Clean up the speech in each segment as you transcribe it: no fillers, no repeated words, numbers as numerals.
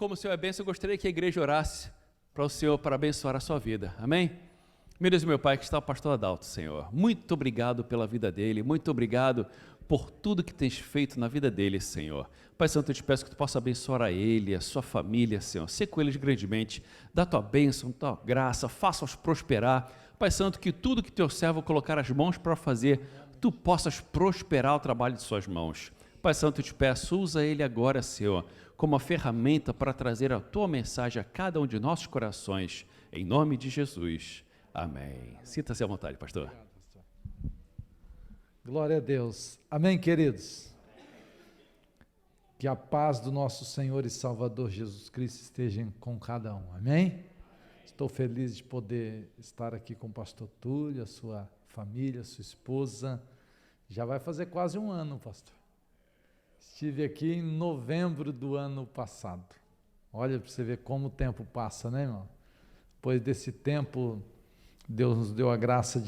como o Senhor é bênção, eu gostaria que a igreja orasse para o Senhor, para abençoar a sua vida, amém? Meu Deus e meu Pai, que está o pastor Adalto, Senhor, muito obrigado pela vida dele, muito obrigado por tudo que tens feito na vida dele, Senhor. Pai Santo, eu te peço que tu possa abençoar a ele, a sua família, Senhor, ser com eles grandemente, dá tua bênção, tua graça, faça-os prosperar. Pai Santo, que tudo que teu servo colocar as mãos para fazer, tu possas prosperar o trabalho de suas mãos. Pai Santo, eu te peço, usa ele agora, Senhor, como uma ferramenta para trazer a tua mensagem a cada um de nossos corações, em nome de Jesus. Amém. Sinta-se à vontade, pastor. Obrigado, pastor. Glória a Deus. Amém, queridos? Que a paz do nosso Senhor e Salvador Jesus Cristo esteja com cada um. Amém? Estou feliz de poder estar aqui com o pastor Túlio, a sua família, a sua esposa. Já vai fazer quase um ano, pastor. Estive aqui em novembro do ano passado. Olha para você ver como o tempo passa, né, irmão? Depois desse tempo, Deus nos deu a graça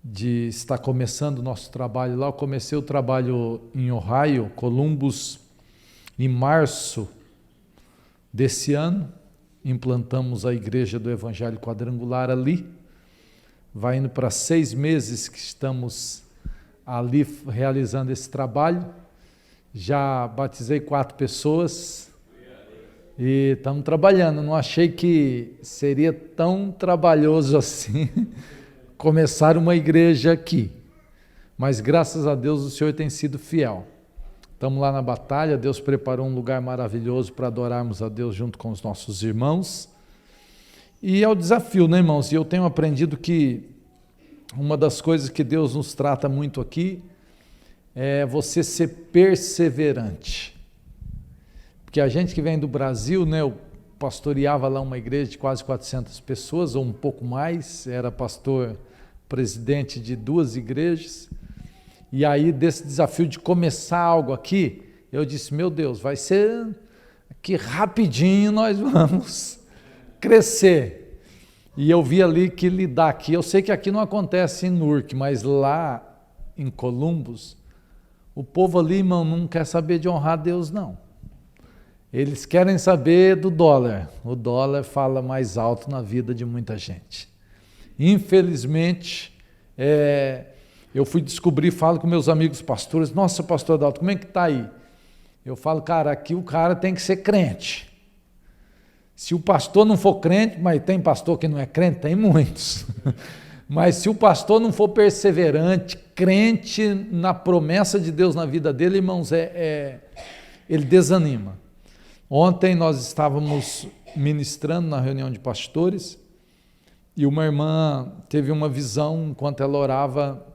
de estar começando o nosso trabalho lá. Eu comecei o trabalho em Ohio, Columbus, em março desse ano. Implantamos a igreja do Evangelho Quadrangular ali. Vai indo para 6 meses que estamos ali realizando esse trabalho. Já batizei 4 pessoas e estamos trabalhando. Não achei que seria tão trabalhoso assim começar uma igreja aqui, mas graças a Deus o Senhor tem sido fiel. Estamos lá na batalha, Deus preparou um lugar maravilhoso para adorarmos a Deus junto com os nossos irmãos, e é o desafio, né, irmãos? E eu tenho aprendido que uma das coisas que Deus nos trata muito aqui é você ser perseverante, porque a gente que vem do Brasil, né, eu pastoreava lá uma igreja de quase 400 pessoas, ou um pouco mais, era pastor presidente de 2 igrejas, e aí desse desafio de começar algo aqui, eu disse, meu Deus, vai ser que rapidinho nós vamos crescer. E eu vi ali que lidar aqui, eu sei que aqui não acontece em Newark, mas lá em Columbus, o povo ali, irmão, não quer saber de honrar Deus, não. Eles querem saber do dólar. O dólar fala mais alto na vida de muita gente. Infelizmente, eu fui descobrir, falo com meus amigos pastores, nossa, pastor Adalto, como é que está aí? Eu falo, cara, aqui o cara tem que ser crente. Se o pastor não for crente, mas tem pastor que não é crente, tem muitos. Mas se o pastor não for perseverante, crente na promessa de Deus na vida dele, irmãos, ele desanima. Ontem nós estávamos ministrando na reunião de pastores e uma irmã teve uma visão enquanto ela orava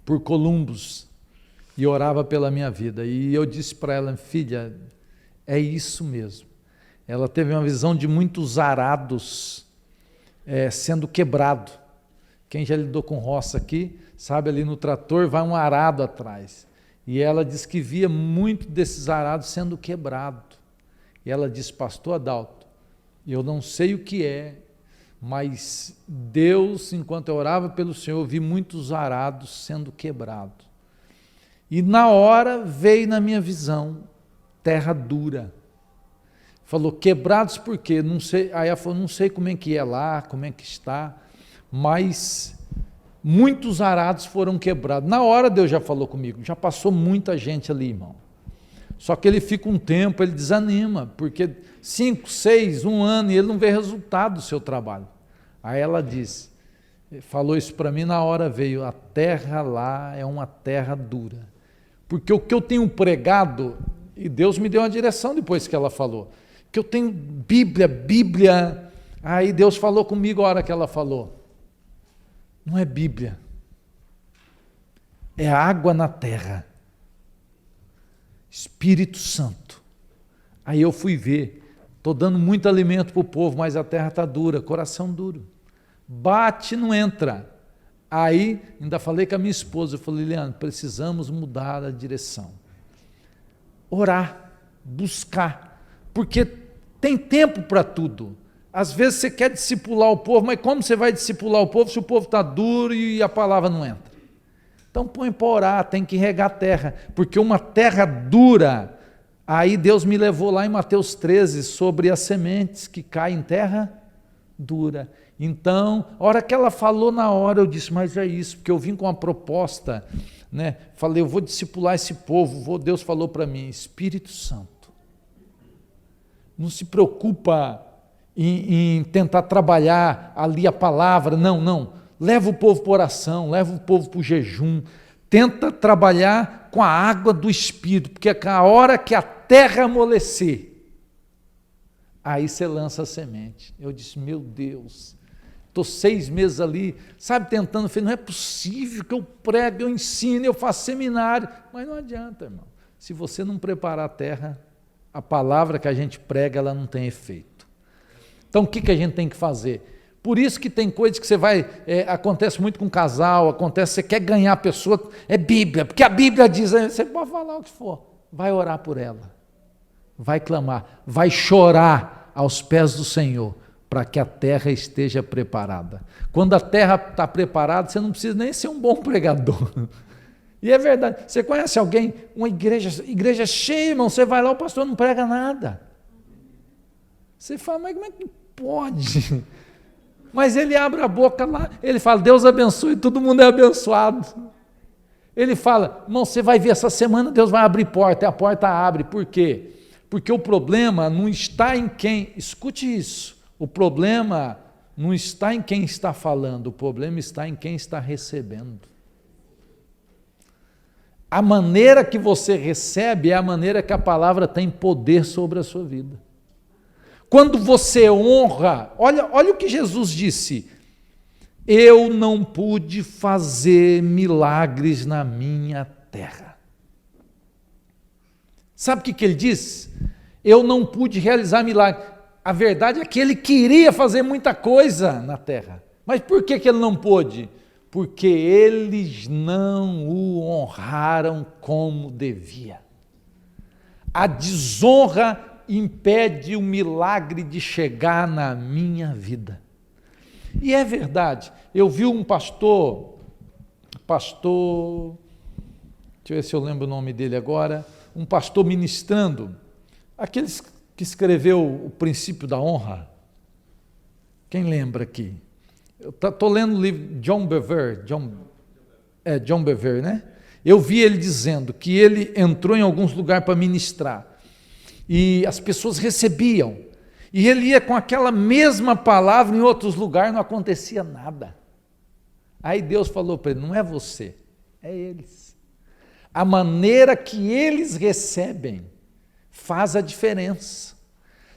por Columbus e orava pela minha vida. E eu disse para ela, filha, é isso mesmo. Ela teve uma visão de muitos arados sendo quebrado. Quem já lidou com roça aqui, sabe, ali no trator vai um arado atrás. E ela disse que via muito desses arados sendo quebrado. E ela disse, pastor Adalto, eu não sei o que é, mas Deus, enquanto eu orava pelo Senhor, eu vi muitos arados sendo quebrados. E na hora veio na minha visão, terra dura. Falou, quebrados por quê? Não sei. Aí ela falou, não sei como é que é lá, como é que está, mas muitos arados foram quebrados. Na hora Deus já falou comigo, já passou muita gente ali, irmão. Só que ele fica um tempo, ele desanima, porque 5, 6, 1 ano, e ele não vê resultado do seu trabalho. Aí ela disse, falou isso para mim, na hora veio, a terra lá é uma terra dura. Porque o que eu tenho pregado, e Deus me deu uma direção depois que ela falou, que eu tenho Bíblia, aí Deus falou comigo a hora que ela falou, não é Bíblia, é água na terra. Espírito Santo. Aí eu fui ver, estou dando muito alimento para o povo, mas a terra está dura, coração duro. Bate, não entra. Aí, ainda falei com a minha esposa, eu falei, Leandro, precisamos mudar a direção. Orar, buscar, porque tem tempo para tudo. Às vezes você quer discipular o povo, mas como você vai discipular o povo se o povo está duro e a palavra não entra? Então põe para orar, tem que regar a terra, porque uma terra dura, Aí Deus me levou lá em Mateus 13, sobre as sementes que caem em terra dura. Então, a hora que ela falou na hora, eu disse, mas é isso, porque eu vim com uma proposta, né? Falei, eu vou discipular esse povo, Deus falou para mim, Espírito Santo, não se preocupa em tentar trabalhar ali a palavra, não, leva o povo para oração, leva o povo para o jejum, tenta trabalhar com a água do Espírito, porque a hora que a terra amolecer, aí você lança a semente. Eu disse, meu Deus, estou 6 meses ali, sabe, tentando, falei, não é possível que eu prego, eu ensino, eu faço seminário, mas não adianta, irmão, se você não preparar a terra, a palavra que a gente prega, ela não tem efeito. Então, o que a gente tem que fazer? Por isso que tem coisas que você vai, acontece muito com casal, você quer ganhar a pessoa, é Bíblia, porque a Bíblia diz, você pode falar o que for, vai orar por ela, vai clamar, vai chorar aos pés do Senhor, para que a terra esteja preparada. Quando a terra está preparada, você não precisa nem ser um bom pregador. E é verdade, você conhece alguém, uma igreja cheia, irmão, você vai lá, o pastor não prega nada. Você fala, mas como é que pode? Mas ele abre a boca lá, ele fala, Deus abençoe, todo mundo é abençoado. Ele fala, irmão, você vai ver essa semana, Deus vai abrir porta, e a porta abre. Por quê? Porque o problema não está em quem, escute isso, o problema não está em quem está falando, o problema está em quem está recebendo. A maneira que você recebe é a maneira que a palavra tem poder sobre a sua vida. Quando você honra, olha o que Jesus disse, eu não pude fazer milagres na minha terra. Sabe o que ele diz? Eu não pude realizar milagres. A verdade é que ele queria fazer muita coisa na terra. Mas por que ele não pôde? Porque eles não o honraram como devia. A desonra impede o milagre de chegar na minha vida. E é verdade, eu vi um pastor, deixa eu ver se eu lembro o nome dele agora, um pastor ministrando, aqueles que escreveu o princípio da honra, quem lembra aqui? Eu estou lendo o livro John Bevere, John Bevere, né? Eu vi ele dizendo que ele entrou em alguns lugares para ministrar, e as pessoas recebiam, e ele ia com aquela mesma palavra em outros lugares, não acontecia nada. Aí Deus falou para ele, não é você, é eles. A maneira que eles recebem faz a diferença.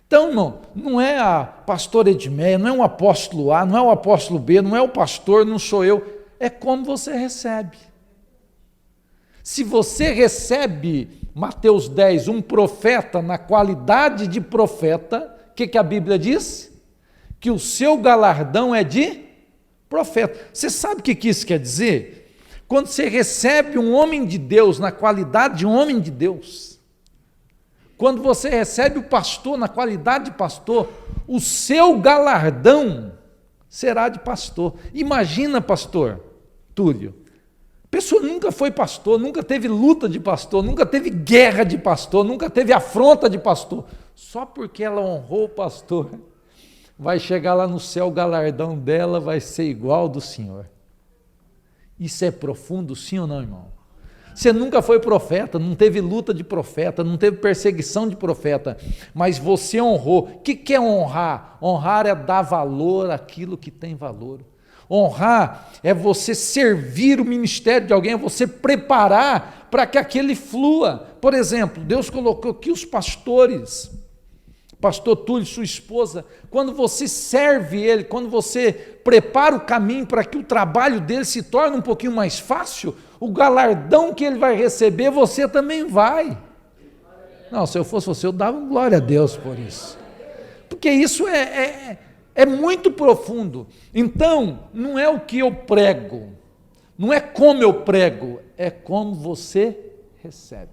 Então, irmão, não é a pastora Edmeia, não é um apóstolo A, não é o apóstolo B, não é o pastor, não sou eu, é como você recebe. Se você recebe, Mateus 10, um profeta na qualidade de profeta, o que a Bíblia diz? Que o seu galardão é de profeta. Você sabe o que isso quer dizer? Quando você recebe um homem de Deus na qualidade de homem de Deus, quando você recebe o pastor na qualidade de pastor, o seu galardão será de pastor. Imagina, pastor Túlio, a pessoa nunca foi pastor, nunca teve luta de pastor, nunca teve guerra de pastor, nunca teve afronta de pastor. Só porque ela honrou o pastor, vai chegar lá no céu, o galardão dela vai ser igual ao do Senhor. Isso é profundo, sim ou não, irmão? Você nunca foi profeta, não teve luta de profeta, não teve perseguição de profeta, mas você honrou. O que é honrar? Honrar é dar valor àquilo que tem valor. Honrar é você servir o ministério de alguém, é você preparar para que aquele flua. Por exemplo, Deus colocou aqui os pastores, pastor Túlio, sua esposa, quando você serve ele, quando você prepara o caminho para que o trabalho dele se torne um pouquinho mais fácil, o galardão que ele vai receber, você também vai. Não, se eu fosse você, eu dava glória a Deus por isso. Porque isso é muito profundo. Então, não é o que eu prego, não é como eu prego, é como você recebe.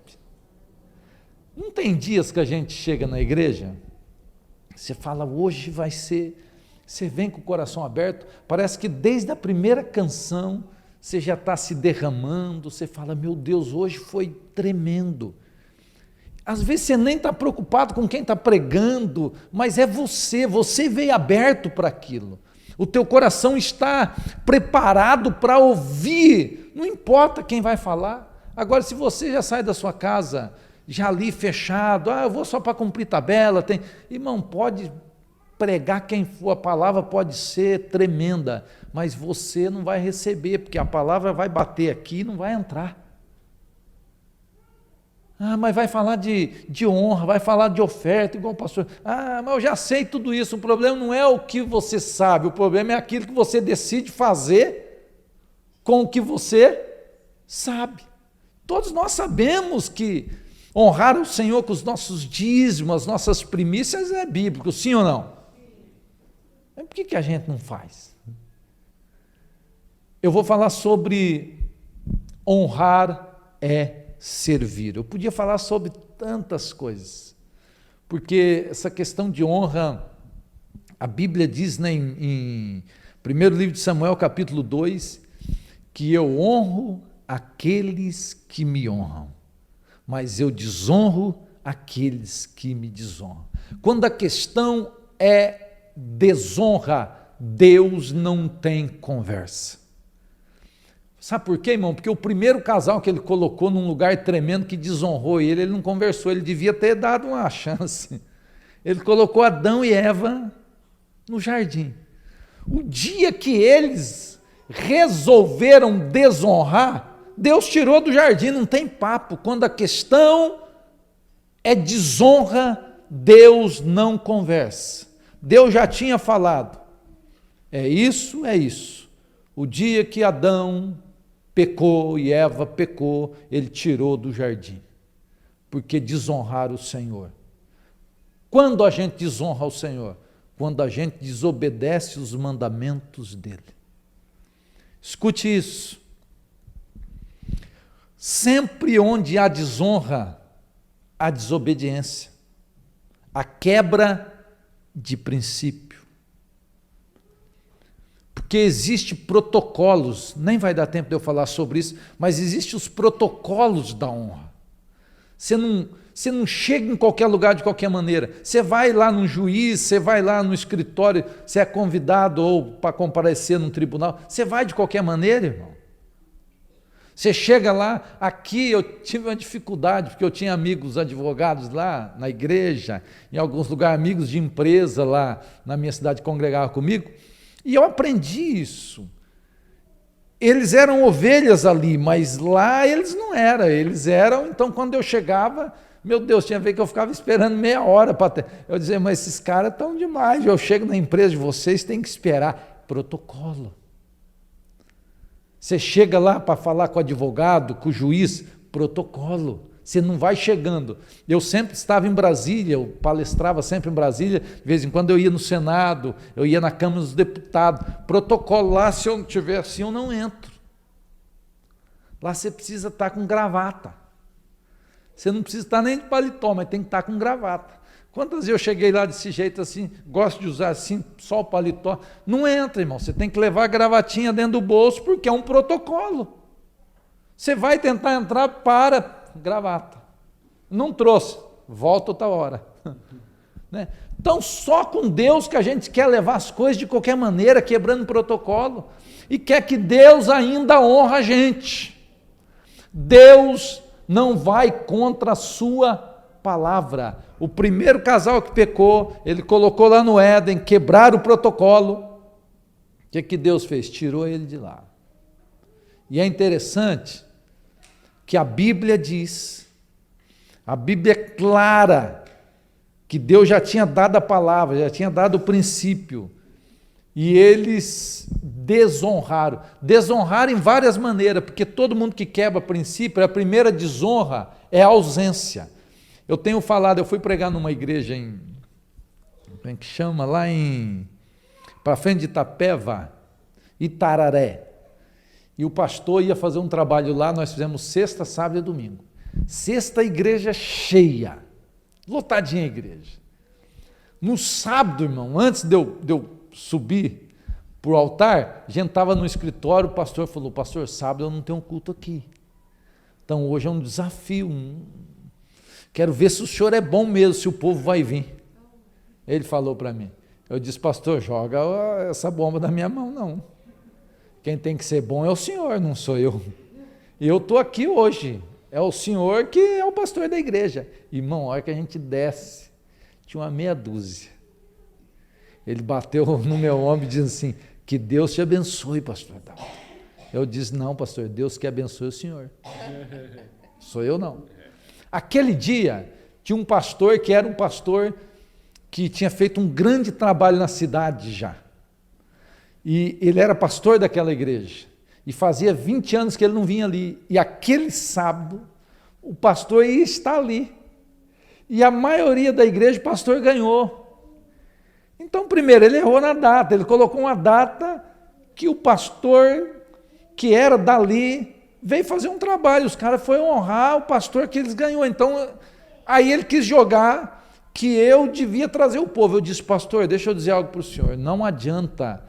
Não tem dias que a gente chega na igreja, você fala, hoje vai ser, você vem com o coração aberto, parece que desde a primeira canção, você já está se derramando, você fala, meu Deus, hoje foi tremendo. Às vezes você nem está preocupado com quem está pregando, mas é você veio aberto para aquilo. O teu coração está preparado para ouvir, não importa quem vai falar. Agora, se você já sai da sua casa, já ali fechado, eu vou só para cumprir tabela, irmão, pode pregar quem for, a palavra pode ser tremenda, mas você não vai receber, porque a palavra vai bater aqui e não vai entrar. Mas vai falar de honra, vai falar de oferta, igual o pastor. Mas eu já sei tudo isso. O problema não é o que você sabe, o problema é aquilo que você decide fazer com o que você sabe. Todos nós sabemos que honrar o Senhor com os nossos dízimos, as nossas primícias é bíblico, sim ou não? Mas por que a gente não faz? Eu vou falar sobre honrar servir. Eu podia falar sobre tantas coisas, porque essa questão de honra, a Bíblia diz, né, em 1º livro de Samuel, capítulo 2, que eu honro aqueles que me honram, mas eu desonro aqueles que me desonram. Quando a questão é desonra, Deus não tem conversa. Sabe por quê, irmão? Porque o primeiro casal que ele colocou num lugar tremendo que desonrou ele não conversou, ele devia ter dado uma chance. Ele colocou Adão e Eva no jardim. O dia que eles resolveram desonrar, Deus tirou do jardim, não tem papo. Quando a questão é desonra, Deus não conversa. Deus já tinha falado, é isso. O dia que Adão pecou e Eva pecou, ele tirou do jardim, porque desonraram o Senhor. Quando a gente desonra o Senhor? Quando a gente desobedece os mandamentos dele. Escute isso. Sempre onde há desonra, há desobediência, a quebra de princípio. Porque existem protocolos, nem vai dar tempo de eu falar sobre isso, mas existem os protocolos da honra. Você não chega em qualquer lugar de qualquer maneira. Você vai lá no juiz, você vai lá no escritório, você é convidado ou para comparecer num tribunal, você vai de qualquer maneira, irmão. Você chega lá, aqui eu tive uma dificuldade, porque eu tinha amigos advogados lá na igreja, em alguns lugares, amigos de empresa lá na minha cidade que congregavam comigo, e eu aprendi isso. Eles eram ovelhas ali, mas lá eles não eram. Eles eram, então quando eu chegava, meu Deus, tinha vez que eu ficava esperando meia hora para ter. Eu dizia, mas esses caras estão demais. Eu chego na empresa de vocês, tem que esperar. Protocolo. Você chega lá para falar com o advogado, com o juiz, protocolo. Você não vai chegando. Eu sempre estava em Brasília, eu palestrava sempre em Brasília, de vez em quando eu ia no Senado, eu ia na Câmara dos Deputados, protocolo lá, se eu não tiver assim, eu não entro. Lá você precisa estar com gravata. Você não precisa estar nem de paletó, mas tem que estar com gravata. Quantas vezes eu cheguei lá desse jeito assim, gosto de usar assim, só o paletó. Não entra, irmão, você tem que levar a gravatinha dentro do bolso, porque é um protocolo. Você vai tentar entrar, para... gravata, não trouxe, volta outra hora. Né? Então só com Deus que a gente quer levar as coisas de qualquer maneira, quebrando protocolo, e quer que Deus ainda honra a gente. Deus não vai contra a sua palavra. O primeiro casal que pecou, ele colocou lá no Éden, quebraram o protocolo. O que Deus fez? Tirou ele de lá. E é interessante que a Bíblia diz, a Bíblia é clara, que Deus já tinha dado a palavra, já tinha dado o princípio, e eles desonraram em várias maneiras, porque todo mundo que quebra princípio, a primeira desonra é a ausência. Eu tenho falado, eu fui pregar numa igreja como é que chama? Lá para frente de Itapeva, Itararé. E o pastor ia fazer um trabalho lá, nós fizemos sexta, sábado e domingo. Sexta, igreja cheia, lotadinha a igreja. No sábado, irmão, antes de eu subir para o altar, a gente estava no escritório, o pastor falou, pastor, sábado eu não tenho culto aqui. Então hoje é um desafio. Quero ver se o senhor é bom mesmo, se o povo vai vir. Ele falou para mim. Eu disse, pastor, joga essa bomba da minha mão, não. Quem tem que ser bom é o senhor, não sou eu. E eu estou aqui hoje. É o senhor que é o pastor da igreja. Irmão, a hora que a gente desce, tinha uma meia dúzia. Ele bateu no meu ombro e disse assim, que Deus te abençoe, pastor. Eu disse, não, pastor, Deus que abençoe o senhor. Sou eu não. Aquele dia, tinha um pastor que era um pastor que tinha feito um grande trabalho na cidade já. E ele era pastor daquela igreja. E fazia 20 anos que ele não vinha ali. E aquele sábado, o pastor ia estar ali. E a maioria da igreja, o pastor ganhou. Então, primeiro, ele errou na data. Ele colocou uma data que o pastor, que era dali, veio fazer um trabalho. Os caras foram honrar o pastor que eles ganhou. Então, aí ele quis jogar que eu devia trazer o povo. Eu disse, pastor, deixa eu dizer algo para o senhor. Não adianta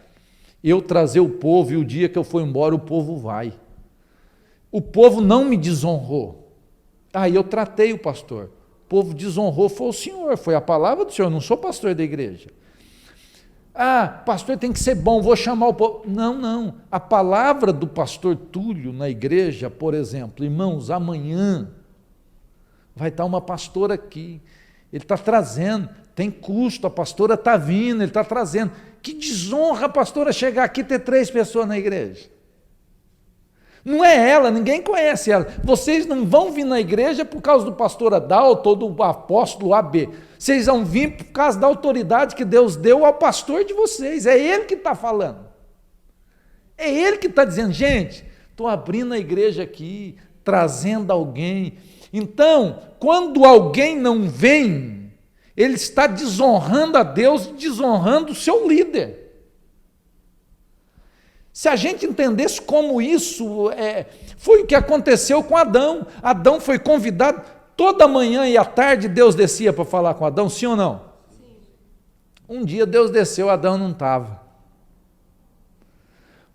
eu trazer o povo e o dia que eu for embora o povo vai. O povo não me desonrou. Aí eu tratei o pastor. O povo desonrou foi o senhor, foi a palavra do senhor, eu não sou pastor da igreja. Ah, pastor tem que ser bom, vou chamar o povo. Não, não. A palavra do pastor Túlio na igreja, por exemplo, irmãos, amanhã vai estar uma pastora aqui. Ele está trazendo, tem custo, a pastora está vindo, ele está trazendo. Que desonra a pastora chegar aqui e ter 3 pessoas na igreja. Não é ela, ninguém conhece ela. Vocês não vão vir na igreja por causa do pastor Adalto ou do apóstolo AB. Vocês vão vir por causa da autoridade que Deus deu ao pastor de vocês. É ele que está falando. É ele que está dizendo, gente, estou abrindo a igreja aqui, trazendo alguém. Então, quando alguém não vem, ele está desonrando a Deus, desonrando o seu líder. Se a gente entendesse como isso foi o que aconteceu com Adão. Adão foi convidado, toda manhã e à tarde Deus descia para falar com Adão, sim ou não? Sim. Um dia Deus desceu, Adão não estava.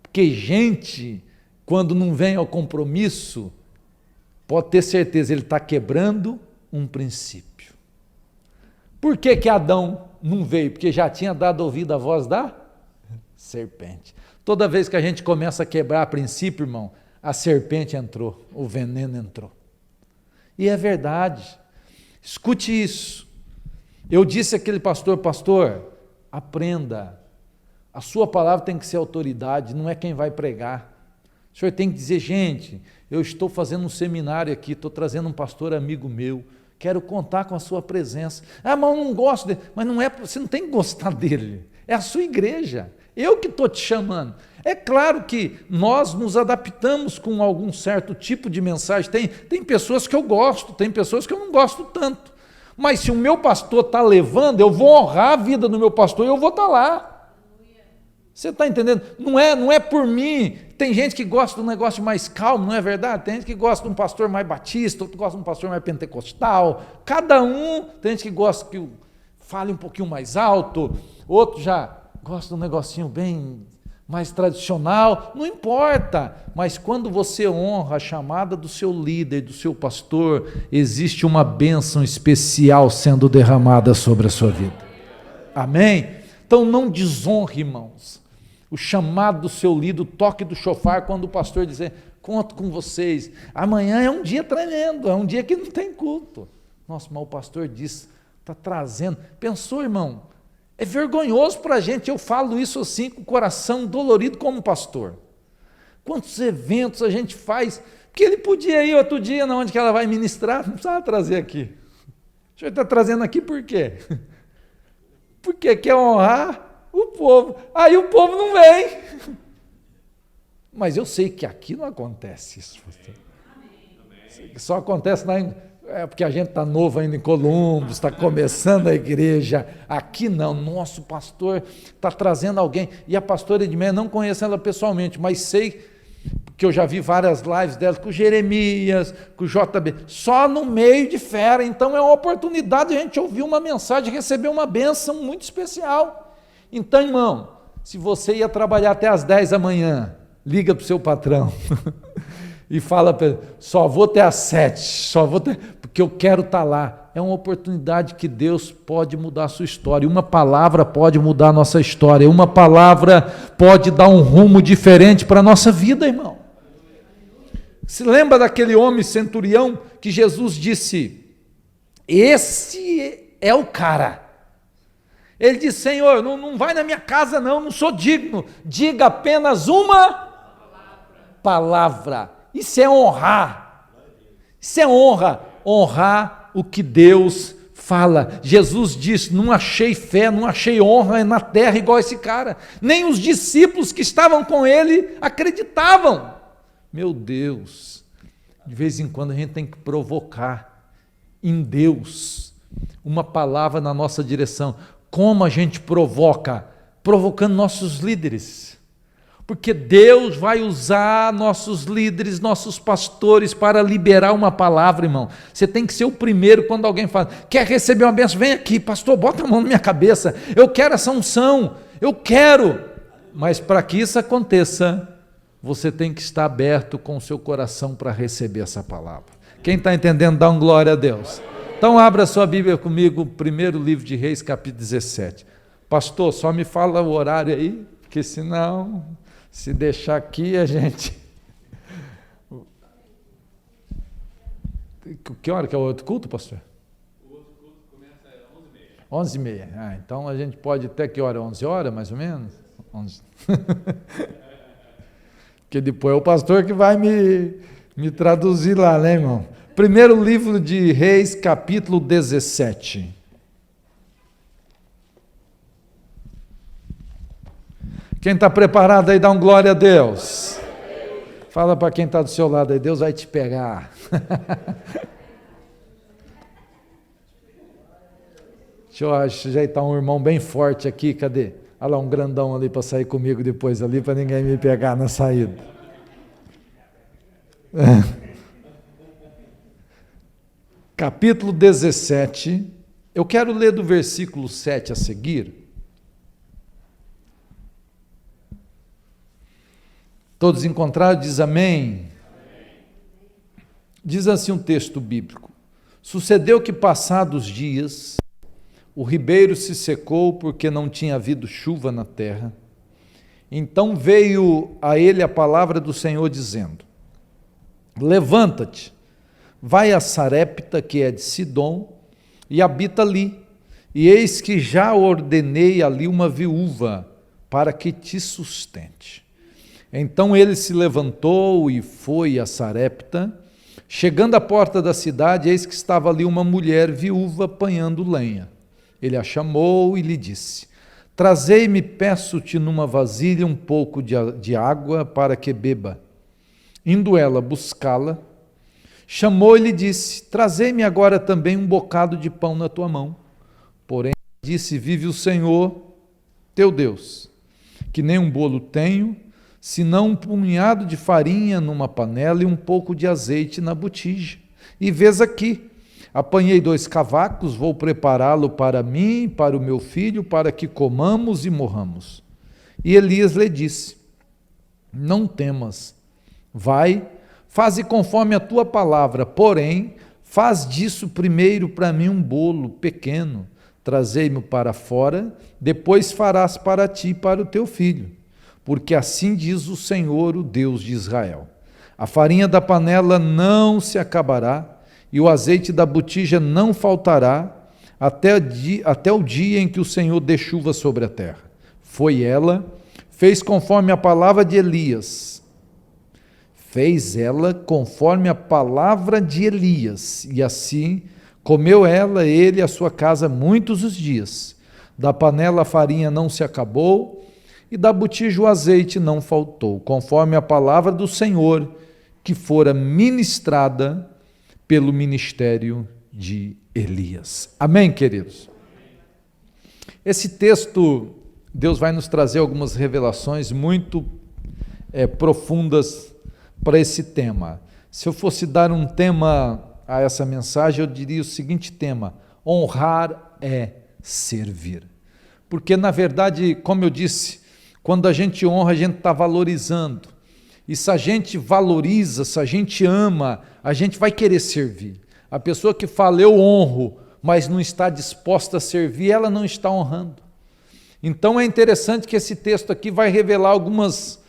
Porque gente, quando não vem ao compromisso, pode ter certeza, ele está quebrando um princípio. Por que que Adão não veio? Porque já tinha dado ouvido à voz da serpente. Toda vez que a gente começa a quebrar princípio, irmão, a serpente entrou, o veneno entrou. E é verdade. Escute isso. Eu disse àquele pastor, aprenda. A sua palavra tem que ser autoridade, não é quem vai pregar. O senhor tem que dizer, gente, eu estou fazendo um seminário aqui, estou trazendo um pastor amigo meu, quero contar com a sua presença. Ah, mas eu não gosto dele. Mas não é, você não tem que gostar dele. É a sua igreja. Eu que estou te chamando. É claro que nós nos adaptamos com algum certo tipo de mensagem. Tem pessoas que eu gosto, tem pessoas que eu não gosto tanto. Mas se o meu pastor está levando, eu vou honrar a vida do meu pastor e eu vou estar lá. Você está entendendo? Não é por mim. Tem gente que gosta de um negócio mais calmo, não é verdade? Tem gente que gosta de um pastor mais batista, outro gosta de um pastor mais pentecostal. Cada um, tem gente que gosta que fale um pouquinho mais alto, outro já gosta de um negocinho bem mais tradicional. Não importa, mas quando você honra a chamada do seu líder, do seu pastor, existe uma bênção especial sendo derramada sobre a sua vida. Amém? Então não desonre, irmãos, o chamado do seu líder, o toque do chofar, quando o pastor dizer, conto com vocês, amanhã é um dia tremendo, é um dia que não tem culto. Nossa, mas o pastor disse, está trazendo. Pensou, irmão? É vergonhoso para a gente, eu falo isso assim, com o coração dolorido como pastor. Quantos eventos a gente faz, que ele podia ir outro dia, onde que ela vai ministrar, não precisava trazer aqui. O senhor está trazendo aqui por quê? Porque quer honrar o povo. Aí o povo não vem. Mas eu sei que aqui não acontece isso. Só acontece lá porque a gente está novo ainda em Columbus, está começando a igreja. Aqui não, nosso pastor está trazendo alguém. E a pastora Edmeia, não conheço ela pessoalmente, mas sei que eu já vi várias lives dela com o Jeremias, com o JB, só no meio de fera. Então é uma oportunidade de a gente ouvir uma mensagem, receber uma bênção muito especial. Então, irmão, se você ia trabalhar até às 10 da manhã, liga para o seu patrão e fala para ele, só vou ter às 7, só vou ter, porque eu quero estar lá. É uma oportunidade que Deus pode mudar a sua história. Uma palavra pode mudar a nossa história. Uma palavra pode dar um rumo diferente para a nossa vida, irmão. Se lembra daquele homem centurião que Jesus disse, esse é o cara. Ele disse, Senhor, não vai na minha casa não sou digno. Diga apenas uma palavra. Isso é honrar. Isso é honra. Honrar o que Deus fala. Jesus disse, não achei fé, não achei honra na terra igual esse cara. Nem os discípulos que estavam com ele acreditavam. Meu Deus, de vez em quando a gente tem que provocar em Deus uma palavra na nossa direção. Como a gente provoca? Provocando nossos líderes. Porque Deus vai usar nossos líderes, nossos pastores para liberar uma palavra, irmão. Você tem que ser o primeiro quando alguém fala, quer receber uma bênção? Vem aqui, pastor, bota a mão na minha cabeça. Eu quero essa unção, eu quero. Mas para que isso aconteça, você tem que estar aberto com o seu coração para receber essa palavra. Quem está entendendo, dá um glória a Deus. Então abra sua Bíblia comigo, primeiro livro de Reis, capítulo 17. Pastor, só me fala o horário aí, porque senão, se deixar aqui, a gente... Que hora que é o outro culto, pastor? O outro culto começa às 11h30. 11h30. Ah, então a gente pode até que hora? 11 horas, mais ou menos? 11. Porque depois é o pastor que vai me traduzir lá, né, irmão? Primeiro livro de Reis, capítulo 17. Quem está preparado aí, dá um glória a Deus. Fala para quem está do seu lado aí, Deus vai te pegar. Deixa eu ajeitar um irmão bem forte aqui, cadê? Olha lá, um grandão ali para sair comigo depois ali, para ninguém me pegar na saída. Capítulo 17, eu quero ler do versículo 7 a seguir. Todos encontraram? Diz amém. Diz assim um texto bíblico: sucedeu que, passados dias, o ribeiro se secou porque não tinha havido chuva na terra. Então veio a ele a palavra do Senhor dizendo: levanta-te, vai a Sarepta, que é de Sidom, e habita ali, e eis que já ordenei ali uma viúva para que te sustente. Então ele se levantou e foi a Sarepta. Chegando à porta da cidade, eis que estava ali uma mulher viúva apanhando lenha. Ele a chamou e lhe disse: trazei-me, peço-te, numa vasilha um pouco de água para que beba. Indo ela buscá-la, chamou e lhe disse: trazei-me agora também um bocado de pão na tua mão. Porém disse: vive o Senhor teu Deus, que nem um bolo tenho, senão um punhado de farinha numa panela e um pouco de azeite na botija. E vês aqui, apanhei 2 cavacos, vou prepará-lo para mim e para o meu filho, para que comamos e morramos. E Elias lhe disse: não temas, vai, faze conforme a tua palavra, porém, faz disso primeiro para mim um bolo pequeno, trazei-mo para fora, depois farás para ti e para o teu filho. Porque assim diz o Senhor, o Deus de Israel: a farinha da panela não se acabará, e o azeite da botija não faltará, até o dia em que o Senhor dê chuva sobre a terra. Foi ela, fez conforme a palavra de Elias. Fez ela conforme a palavra de Elias, e assim comeu ela, ele e a sua casa muitos os dias. Da panela a farinha não se acabou, e da botija o azeite não faltou, conforme a palavra do Senhor, que fora ministrada pelo ministério de Elias. Amém, queridos? Esse texto, Deus vai nos trazer algumas revelações muito profundas para esse tema. Se eu fosse dar um tema a essa mensagem, eu diria o seguinte tema: honrar é servir. Porque, na verdade, como eu disse, quando a gente honra, a gente está valorizando. E se a gente valoriza, se a gente ama, a gente vai querer servir. A pessoa que fala, eu honro, mas não está disposta a servir, ela não está honrando. Então é interessante que esse texto aqui vai revelar algumas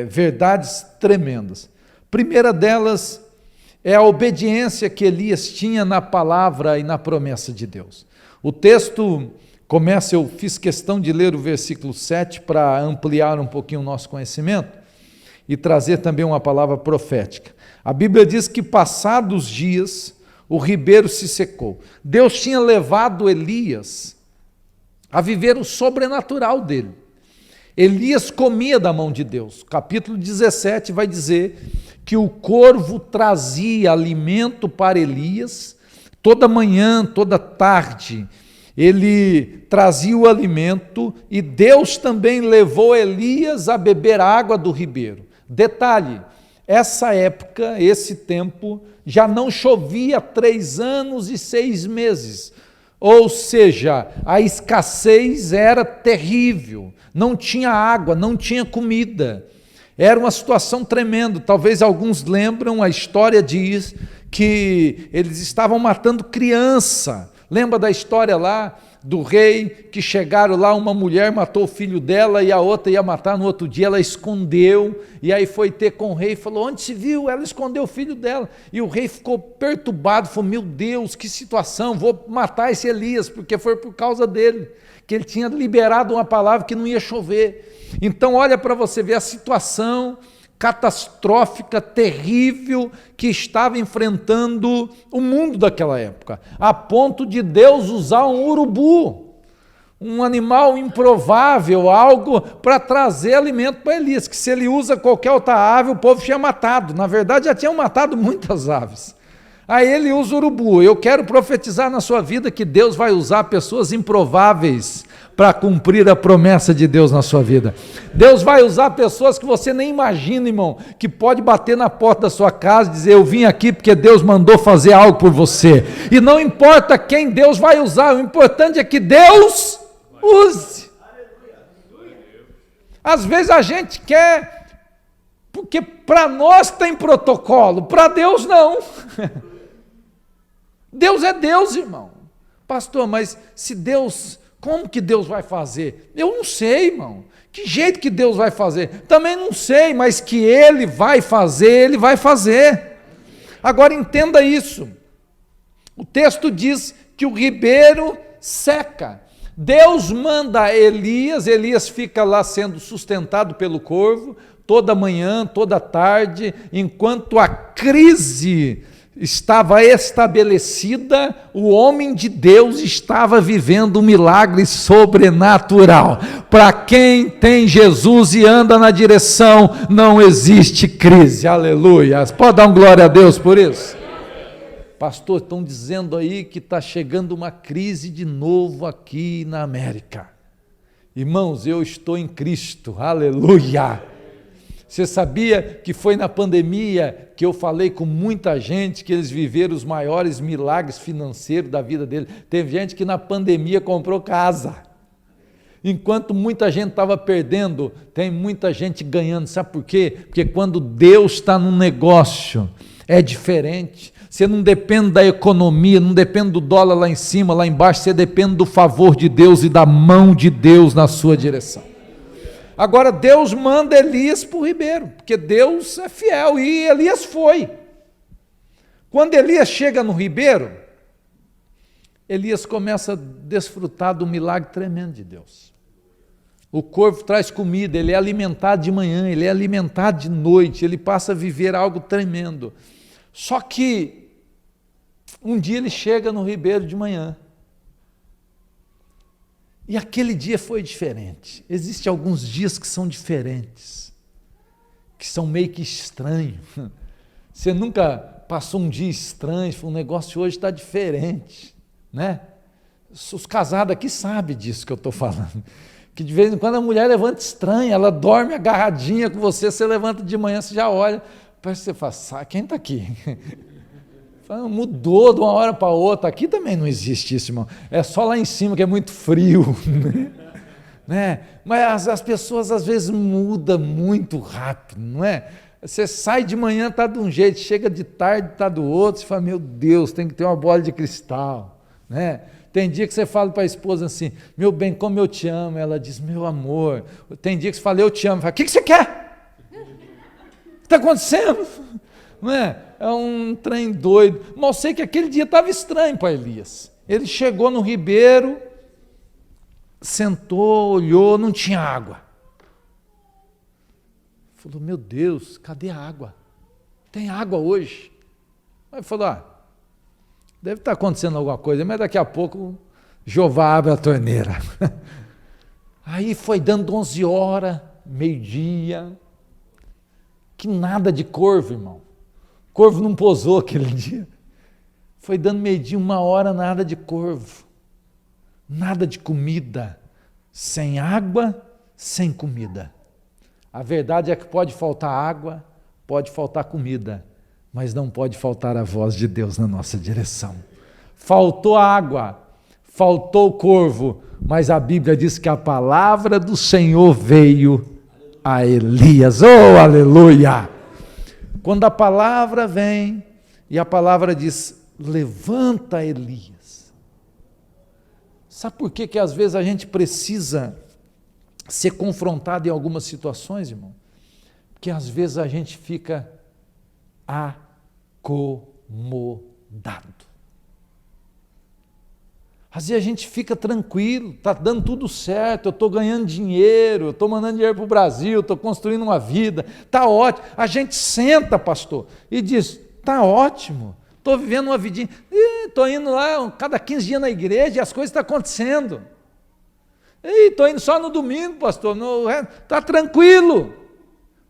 verdades tremendas. Primeira delas é a obediência que Elias tinha na palavra e na promessa de Deus. O texto começa, eu fiz questão de ler o versículo 7 para ampliar um pouquinho o nosso conhecimento e trazer também uma palavra profética. A Bíblia diz que passados dias o ribeiro se secou. Deus tinha levado Elias a viver o sobrenatural dele. Elias comia da mão de Deus. Capítulo 17 vai dizer que o corvo trazia alimento para Elias, toda manhã, toda tarde, ele trazia o alimento e Deus também levou Elias a beber água do ribeiro. Detalhe, essa época, esse tempo, já não chovia 3 anos e 6 meses. Ou seja, a escassez era terrível, não tinha água, não tinha comida, era uma situação tremenda. Talvez alguns lembram, a história diz que eles estavam matando criança. Lembra da história lá do rei, que chegaram lá, uma mulher matou o filho dela e a outra ia matar no outro dia, ela escondeu, e aí foi ter com o rei e falou, onde se viu? Ela escondeu o filho dela, e o rei ficou perturbado, falou, meu Deus, que situação, vou matar esse Elias, porque foi por causa dele, que ele tinha liberado uma palavra que não ia chover. Então olha para você ver a situação catastrófica, terrível, que estava enfrentando o mundo daquela época, a ponto de Deus usar um urubu, um animal improvável, algo para trazer alimento para Elias, que se ele usa qualquer outra ave, o povo tinha matado. Na verdade, já tinham matado muitas aves. Aí ele usa o urubu. Eu quero profetizar na sua vida que Deus vai usar pessoas improváveis para cumprir a promessa de Deus na sua vida. Deus vai usar pessoas que você nem imagina, irmão, que pode bater na porta da sua casa e dizer, eu vim aqui porque Deus mandou fazer algo por você. E não importa quem Deus vai usar, o importante é que Deus use. Às vezes a gente quer, porque para nós tem protocolo, para Deus não. Deus é Deus, irmão. Pastor, mas se Deus... Como que Deus vai fazer? Eu não sei, irmão. Que jeito que Deus vai fazer? Também não sei, mas que Ele vai fazer, Ele vai fazer. Agora entenda isso. O texto diz que o ribeiro seca. Deus manda Elias, Elias fica lá sendo sustentado pelo corvo, toda manhã, toda tarde, enquanto a crise estava estabelecida, o homem de Deus estava vivendo um milagre sobrenatural. Para quem tem Jesus e anda na direção, não existe crise, aleluia. Pode dar um glória a Deus por isso? Pastor, estão dizendo aí que está chegando uma crise de novo aqui na América. Irmãos, eu estou em Cristo, aleluia. Você sabia que foi na pandemia que eu falei com muita gente que eles viveram os maiores milagres financeiros da vida deles? Teve gente que na pandemia comprou casa. Enquanto muita gente estava perdendo, tem muita gente ganhando. Sabe por quê? Porque quando Deus está num negócio, é diferente. Você não depende da economia, não depende do dólar lá em cima, lá embaixo, você depende do favor de Deus e da mão de Deus na sua direção. Agora Deus manda Elias para o ribeiro, porque Deus é fiel, e Elias foi. Quando Elias chega no ribeiro, Elias começa a desfrutar do milagre tremendo de Deus. O corvo traz comida, ele é alimentado de manhã, ele é alimentado de noite, ele passa a viver algo tremendo. Só que um dia ele chega no ribeiro de manhã, e aquele dia foi diferente. Existem alguns dias que são diferentes, que são meio que estranhos. Você nunca passou um dia estranho, o negócio hoje está diferente, né? Os casados aqui sabem disso que eu estou falando, que de vez em quando a mulher levanta estranha, ela dorme agarradinha com você, você levanta de manhã, você já olha, parece que você fala, quem está aqui? Mudou de uma hora para outra. Aqui também não existe isso, irmão. É só lá em cima que é muito frio, né? né? Mas as pessoas às vezes mudam muito rápido, não é? Você sai de manhã, está de um jeito, chega de tarde, está do outro, você fala, meu Deus, tem que ter uma bola de cristal, né? Tem dia que você fala para a esposa assim, meu bem, como eu te amo, ela diz, meu amor. Tem dia que você fala, eu te amo, fala, o que você quer? O que está acontecendo? Não é? É um trem doido. Mas eu sei que aquele dia estava estranho para Elias. Ele chegou no ribeiro, sentou, olhou, não tinha água. Falou, meu Deus, cadê a água? Tem água hoje. Aí falou, deve estar acontecendo alguma coisa, mas daqui a pouco Jeová abre a torneira. Aí foi dando 11 horas, meio-dia, que nada de corvo, irmão. Corvo não pousou aquele dia. Foi dando meio-dia, 1 hora, nada de corvo. Nada de comida. Sem água, sem comida. A verdade é que pode faltar água, pode faltar comida, mas não pode faltar a voz de Deus na nossa direção. Faltou água, faltou o corvo, mas a Bíblia diz que a palavra do Senhor veio a Elias. Oh, aleluia! Quando a palavra vem, e a palavra diz, levanta Elias. Sabe por que às vezes a gente precisa ser confrontado em algumas situações, irmão? Porque às vezes a gente fica acomodado. Às vezes a gente fica tranquilo, está dando tudo certo, eu estou ganhando dinheiro, eu estou mandando dinheiro para o Brasil, estou construindo uma vida, está ótimo. A gente senta, pastor, e diz, está ótimo, estou vivendo uma vidinha, estou indo lá cada 15 dias na igreja e as coisas estão acontecendo. Estou indo só no domingo, pastor, está tranquilo.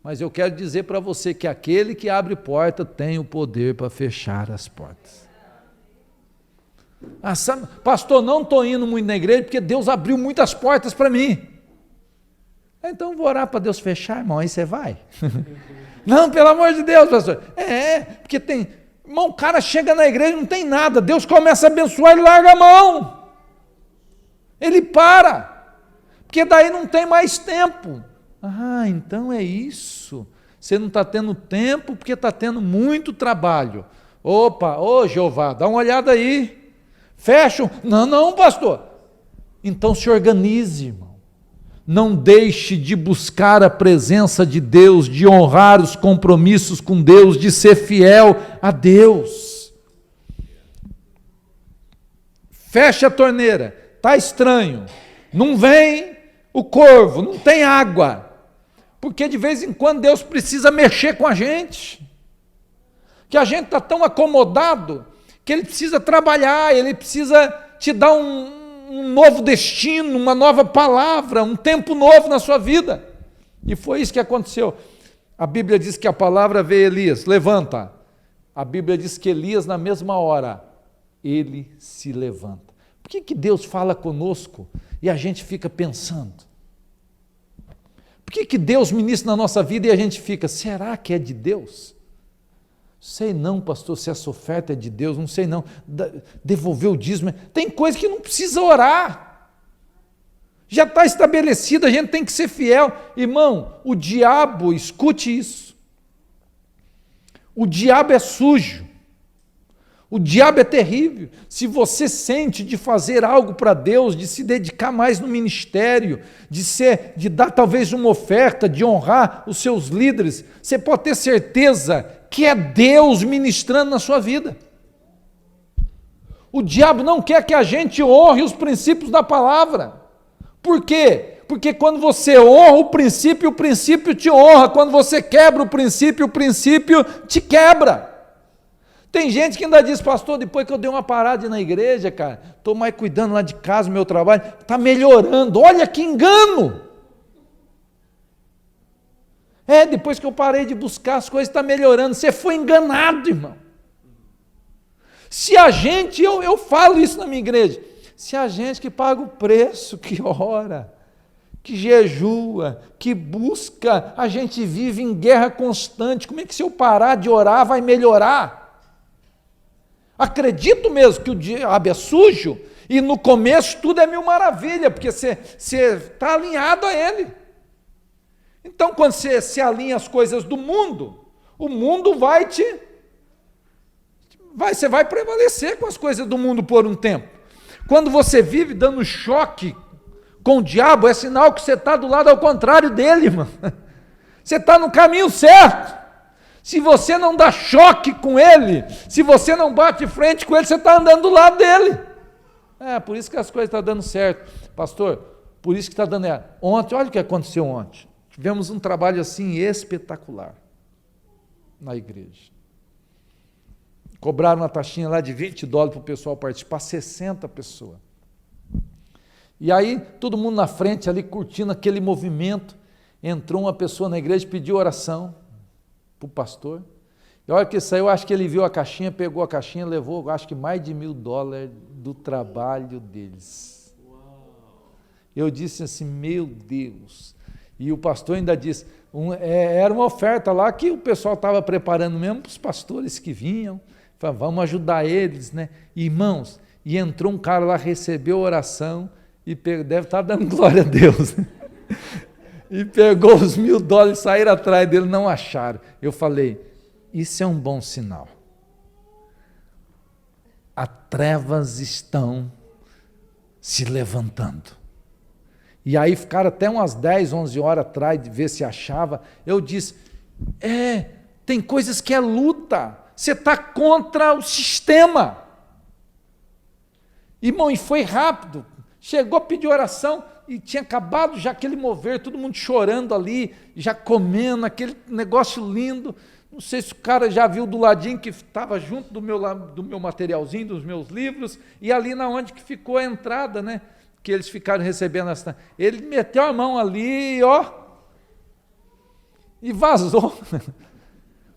Mas eu quero dizer para você que aquele que abre porta tem o poder para fechar as portas. Pastor, não estou indo muito na igreja porque Deus abriu muitas portas para mim. Então vou orar para Deus fechar, irmão, aí você vai. Não, pelo amor de Deus, pastor. Porque tem, irmão, o cara chega na igreja e não tem nada, Deus começa a abençoar, ele larga a mão. Ele para. Porque daí não tem mais tempo. Então é isso. Você não está tendo tempo porque está tendo muito trabalho. Opa, Jeová, dá uma olhada aí. Fecha. Não, pastor. Então se organize, irmão. Não deixe de buscar a presença de Deus, de honrar os compromissos com Deus, de ser fiel a Deus. Fecha a torneira. Está estranho. Não vem o corvo, não tem água, porque de vez em quando Deus precisa mexer com a gente, que a gente está tão acomodado, que Ele precisa trabalhar, Ele precisa te dar um novo destino, uma nova palavra, um tempo novo na sua vida, e foi isso que aconteceu. A Bíblia diz que a palavra veio a Elias, levanta. A Bíblia diz que Elias, na mesma hora, ele se levanta. Por que Deus fala conosco e a gente fica pensando? Por que Deus ministra na nossa vida e a gente fica, será que é de Deus? Sei não, pastor, se essa oferta é de Deus, não sei não, devolver o dízimo, tem coisa que não precisa orar, já está estabelecido, a gente tem que ser fiel. Irmão, o diabo, escute isso, o diabo é sujo, o diabo é terrível. Se você sente de fazer algo para Deus, de se dedicar mais no ministério, de dar talvez uma oferta, de honrar os seus líderes, você pode ter certeza que é Deus ministrando na sua vida. O diabo não quer que a gente honre os princípios da palavra. Por quê? Porque quando você honra o princípio te honra. Quando você quebra o princípio te quebra. Tem gente que ainda diz, pastor, depois que eu dei uma parada na igreja, cara, estou mais cuidando lá de casa, do meu trabalho, está melhorando. Olha que engano! Depois que eu parei de buscar, as coisas estão melhorando. Você foi enganado, irmão. Se a gente, eu falo isso na minha igreja, se a gente que paga o preço, que ora, que jejua, que busca, a gente vive em guerra constante, como é que se eu parar de orar vai melhorar? Acredito mesmo que o diabo é sujo E no começo tudo é mil maravilha, porque você está alinhado a Ele. Então, quando você se alinha às coisas do mundo, o mundo você vai prevalecer com as coisas do mundo por um tempo. Quando você vive dando choque com o diabo, é sinal que você está do lado ao contrário dele, irmão. Você está no caminho certo. Se você não dá choque com ele, se você não bate frente com ele, você está andando do lado dele. Por isso que as coisas estão dando certo. Pastor, por isso que está dando errado. Ontem, olha o que aconteceu ontem. Tivemos um trabalho assim espetacular na igreja. Cobraram uma taxinha lá de $20 para o pessoal participar, 60 pessoas. E aí, todo mundo na frente ali, curtindo aquele movimento, entrou uma pessoa na igreja, pediu oração para o pastor. E a hora que saiu, acho que ele viu a caixinha, pegou a caixinha, levou, acho que mais de $1.000 do trabalho deles. Eu disse assim, meu Deus. E o pastor ainda disse, era uma oferta lá que o pessoal estava preparando mesmo para os pastores que vinham. Falei, vamos ajudar eles, né? Irmãos, e entrou um cara lá, recebeu a oração, e deve estar dando glória a Deus. E pegou os $1.000, saíram atrás dele, não acharam. Eu falei, isso é um bom sinal. As trevas estão se levantando. E aí ficaram até umas 10, 11 horas atrás de ver se achava. Eu disse, tem coisas que é luta. Você está contra o sistema. Irmão, e foi rápido. Chegou, pediu oração e tinha acabado já aquele mover, todo mundo chorando ali, já comendo, aquele negócio lindo. Não sei se o cara já viu do ladinho que estava junto do meu materialzinho, dos meus livros, e ali na onde que ficou a entrada, né? Que eles ficaram recebendo essa. Ele meteu a mão ali, ó, e vazou.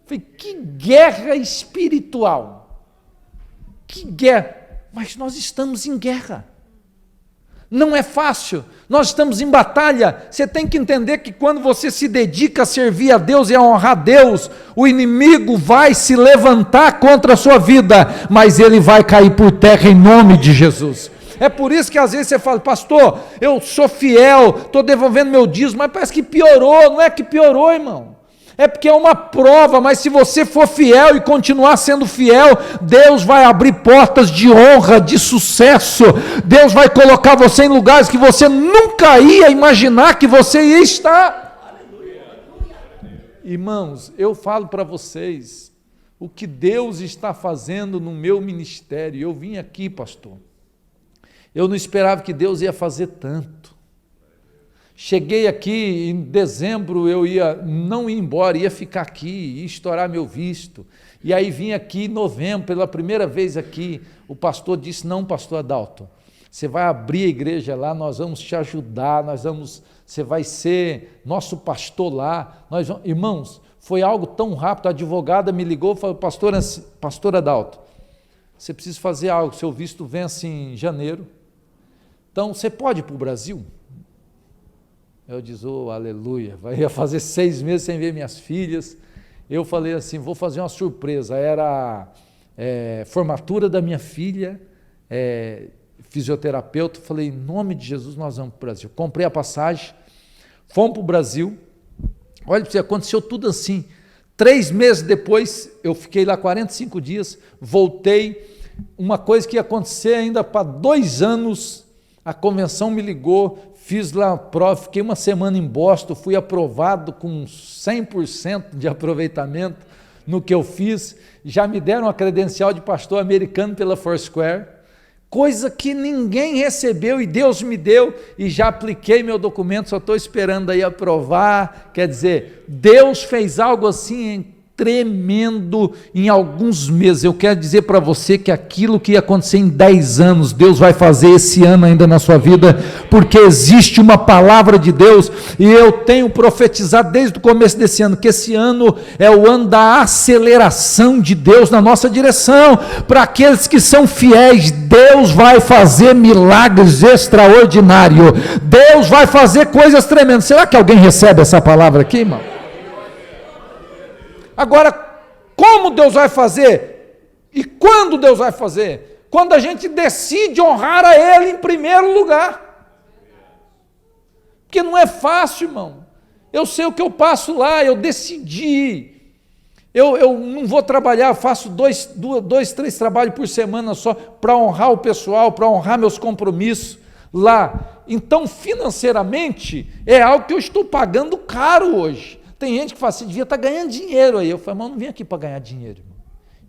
Falei, que guerra espiritual. Que guerra. Mas nós estamos em guerra. Não é fácil, nós estamos em batalha. Você tem que entender que quando você se dedica a servir a Deus e a honrar a Deus, o inimigo vai se levantar contra a sua vida, mas ele vai cair por terra em nome de Jesus. É por isso que às vezes você fala, pastor, eu sou fiel, estou devolvendo meu dízimo, mas parece que piorou. Não é que piorou, irmão. É porque é uma prova, mas se você for fiel e continuar sendo fiel, Deus vai abrir portas de honra, de sucesso. Deus vai colocar você em lugares que você nunca ia imaginar que você ia estar. Irmãos, eu falo para vocês o que Deus está fazendo no meu ministério. Eu vim aqui, pastor. Eu não esperava que Deus ia fazer tanto. Cheguei aqui em dezembro, eu não ia embora, ia ficar aqui, ia estourar meu visto. E aí vim aqui em novembro, pela primeira vez aqui, o pastor disse, não, pastor Adalto, você vai abrir a igreja lá, nós vamos te ajudar, você vai ser nosso pastor lá. Irmãos, foi algo tão rápido, a advogada me ligou e falou, pastor Adalto, você precisa fazer algo, seu visto vence em janeiro, então você pode ir para o Brasil? Eu disse, aleluia, ia fazer 6 meses sem ver minhas filhas. Eu falei assim, vou fazer uma surpresa. Era formatura da minha filha, fisioterapeuta. Falei, em nome de Jesus, nós vamos para o Brasil. Comprei a passagem, fomos para o Brasil. Olha, aconteceu tudo assim. 3 meses depois, eu fiquei lá 45 dias, voltei. Uma coisa que ia acontecer ainda para 2 anos, a convenção me ligou, fiz lá a prova, fiquei 1 semana em Boston, fui aprovado com 100% de aproveitamento no que eu fiz, já me deram a credencial de pastor americano pela Foursquare, coisa que ninguém recebeu e Deus me deu, e já apliquei meu documento, só estou esperando aí aprovar. Quer dizer, Deus fez algo assim tremendo em alguns meses. Eu quero dizer para você que aquilo que ia acontecer em 10 anos, Deus vai fazer esse ano ainda na sua vida, porque existe uma palavra de Deus, e eu tenho profetizado desde o começo desse ano, que esse ano é o ano da aceleração de Deus na nossa direção. Para aqueles que são fiéis, Deus vai fazer milagres extraordinários, Deus vai fazer coisas tremendas. Será que alguém recebe essa palavra aqui, irmão? Agora, como Deus vai fazer? E quando Deus vai fazer? quando a gente decide honrar a Ele em primeiro lugar. Porque não é fácil, irmão. Eu sei o que eu passo lá, eu decidi. Eu não vou trabalhar, eu faço dois, três trabalhos por semana só para honrar o pessoal, para honrar meus compromissos lá. Então, financeiramente, é algo que eu estou pagando caro hoje. Tem gente que fala assim, devia estar ganhando dinheiro aí. Eu falo, mas eu não vim aqui para ganhar dinheiro, irmão.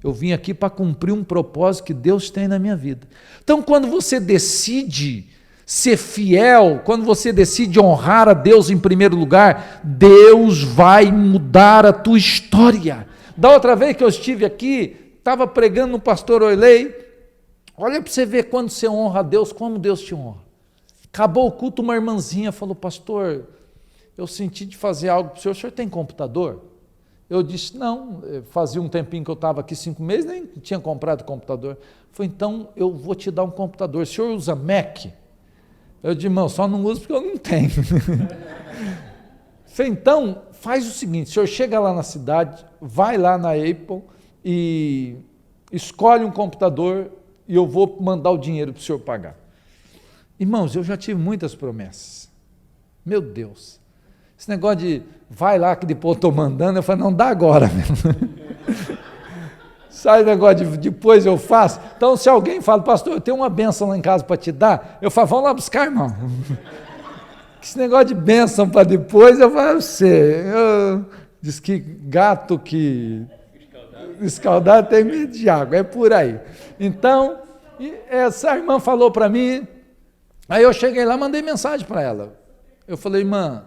Eu vim aqui para cumprir um propósito que Deus tem na minha vida. Então, quando você decide ser fiel, quando você decide honrar a Deus em primeiro lugar, Deus vai mudar a tua história. Da outra vez que eu estive aqui, estava pregando no pastor Oilei, olha para você ver quando você honra a Deus, como Deus te honra. Acabou o culto, uma irmãzinha falou, pastor, eu senti de fazer algo para o senhor tem computador? Eu disse, não, fazia um tempinho que eu estava aqui, 5 meses, nem tinha comprado computador. Falei, então eu vou te dar um computador, o senhor usa Mac? Eu disse, irmão, só não uso porque eu não tenho. Falei, então, faz o seguinte, o senhor chega lá na cidade, vai lá na Apple e escolhe um computador e eu vou mandar o dinheiro para o senhor pagar. Irmãos, eu já tive muitas promessas. Meu Deus. Esse negócio de vai lá que depois eu estou mandando, eu falei, não, dá agora mesmo. Sai o negócio de depois eu faço. Então, se alguém fala, pastor, eu tenho uma bênção lá em casa para te dar, eu falo, vamos lá buscar, irmão. Esse negócio de bênção para depois, eu falo, diz que gato que escaldado tem medo de água, é por aí. Então, essa irmã falou para mim, aí eu cheguei lá, mandei mensagem para ela. Eu falei, irmã,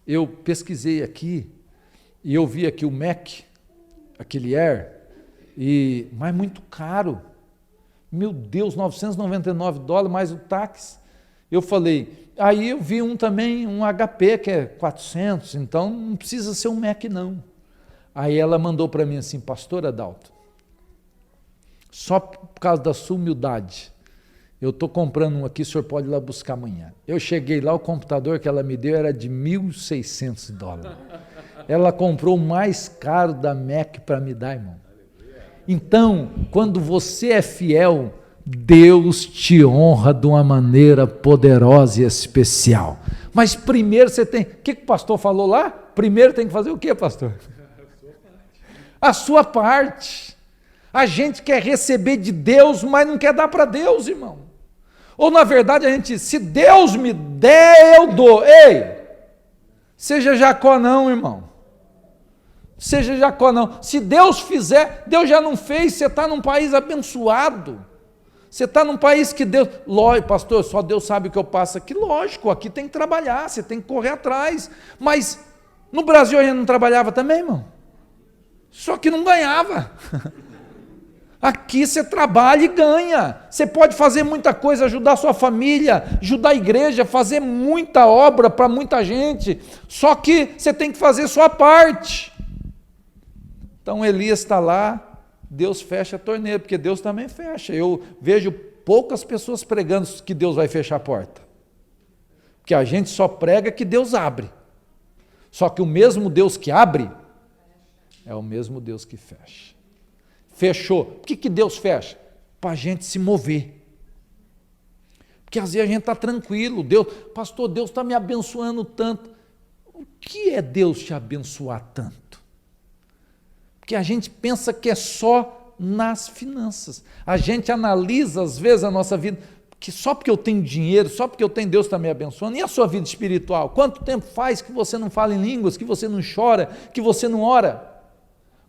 eu pesquisei aqui, e eu vi aqui o Mac, aquele Air, mas muito caro, meu Deus, $999 mais o táxi. Eu falei, aí eu vi um também, um HP que é 400, então não precisa ser um Mac não. Aí ela mandou para mim assim, pastor Adalto, só por causa da sua humildade, eu estou comprando um aqui, o senhor pode ir lá buscar amanhã. Eu cheguei lá, o computador que ela me deu era de $1.600. Ela comprou o mais caro da Mac para me dar, irmão. Então, quando você é fiel, Deus te honra de uma maneira poderosa e especial. Mas primeiro você tem... O que o pastor falou lá? Primeiro tem que fazer o quê, pastor? A sua parte. A gente quer receber de Deus, mas não quer dar para Deus, irmão. Ou na verdade a gente, se Deus me der, eu dou. Ei, seja Jacó não, irmão. Seja Jacó não. Se Deus fizer, Deus já não fez, você está num país abençoado. Você está num país que Deus... Lógico, pastor, só Deus sabe o que eu passo aqui. Lógico, aqui tem que trabalhar, você tem que correr atrás. Mas no Brasil a gente não trabalhava também, irmão? Só que não ganhava. Aqui você trabalha e ganha. Você pode fazer muita coisa, ajudar a sua família, ajudar a igreja, fazer muita obra para muita gente. Só que você tem que fazer sua parte. Então Elias está lá, Deus fecha a torneira, porque Deus também fecha. Eu vejo poucas pessoas pregando que Deus vai fechar a porta. Porque a gente só prega que Deus abre. Só que o mesmo Deus que abre é o mesmo Deus que fecha. Fechou. Por que Deus fecha? Para a gente se mover. Porque às vezes a gente está tranquilo. Deus, pastor, Deus está me abençoando tanto. O que é Deus te abençoar tanto? Porque a gente pensa que é só nas finanças. A gente analisa, às vezes, a nossa vida, que só porque eu tenho dinheiro, só porque eu tenho Deus está me abençoando. E a sua vida espiritual? Quanto tempo faz que você não fala em línguas, que você não chora, que você não ora?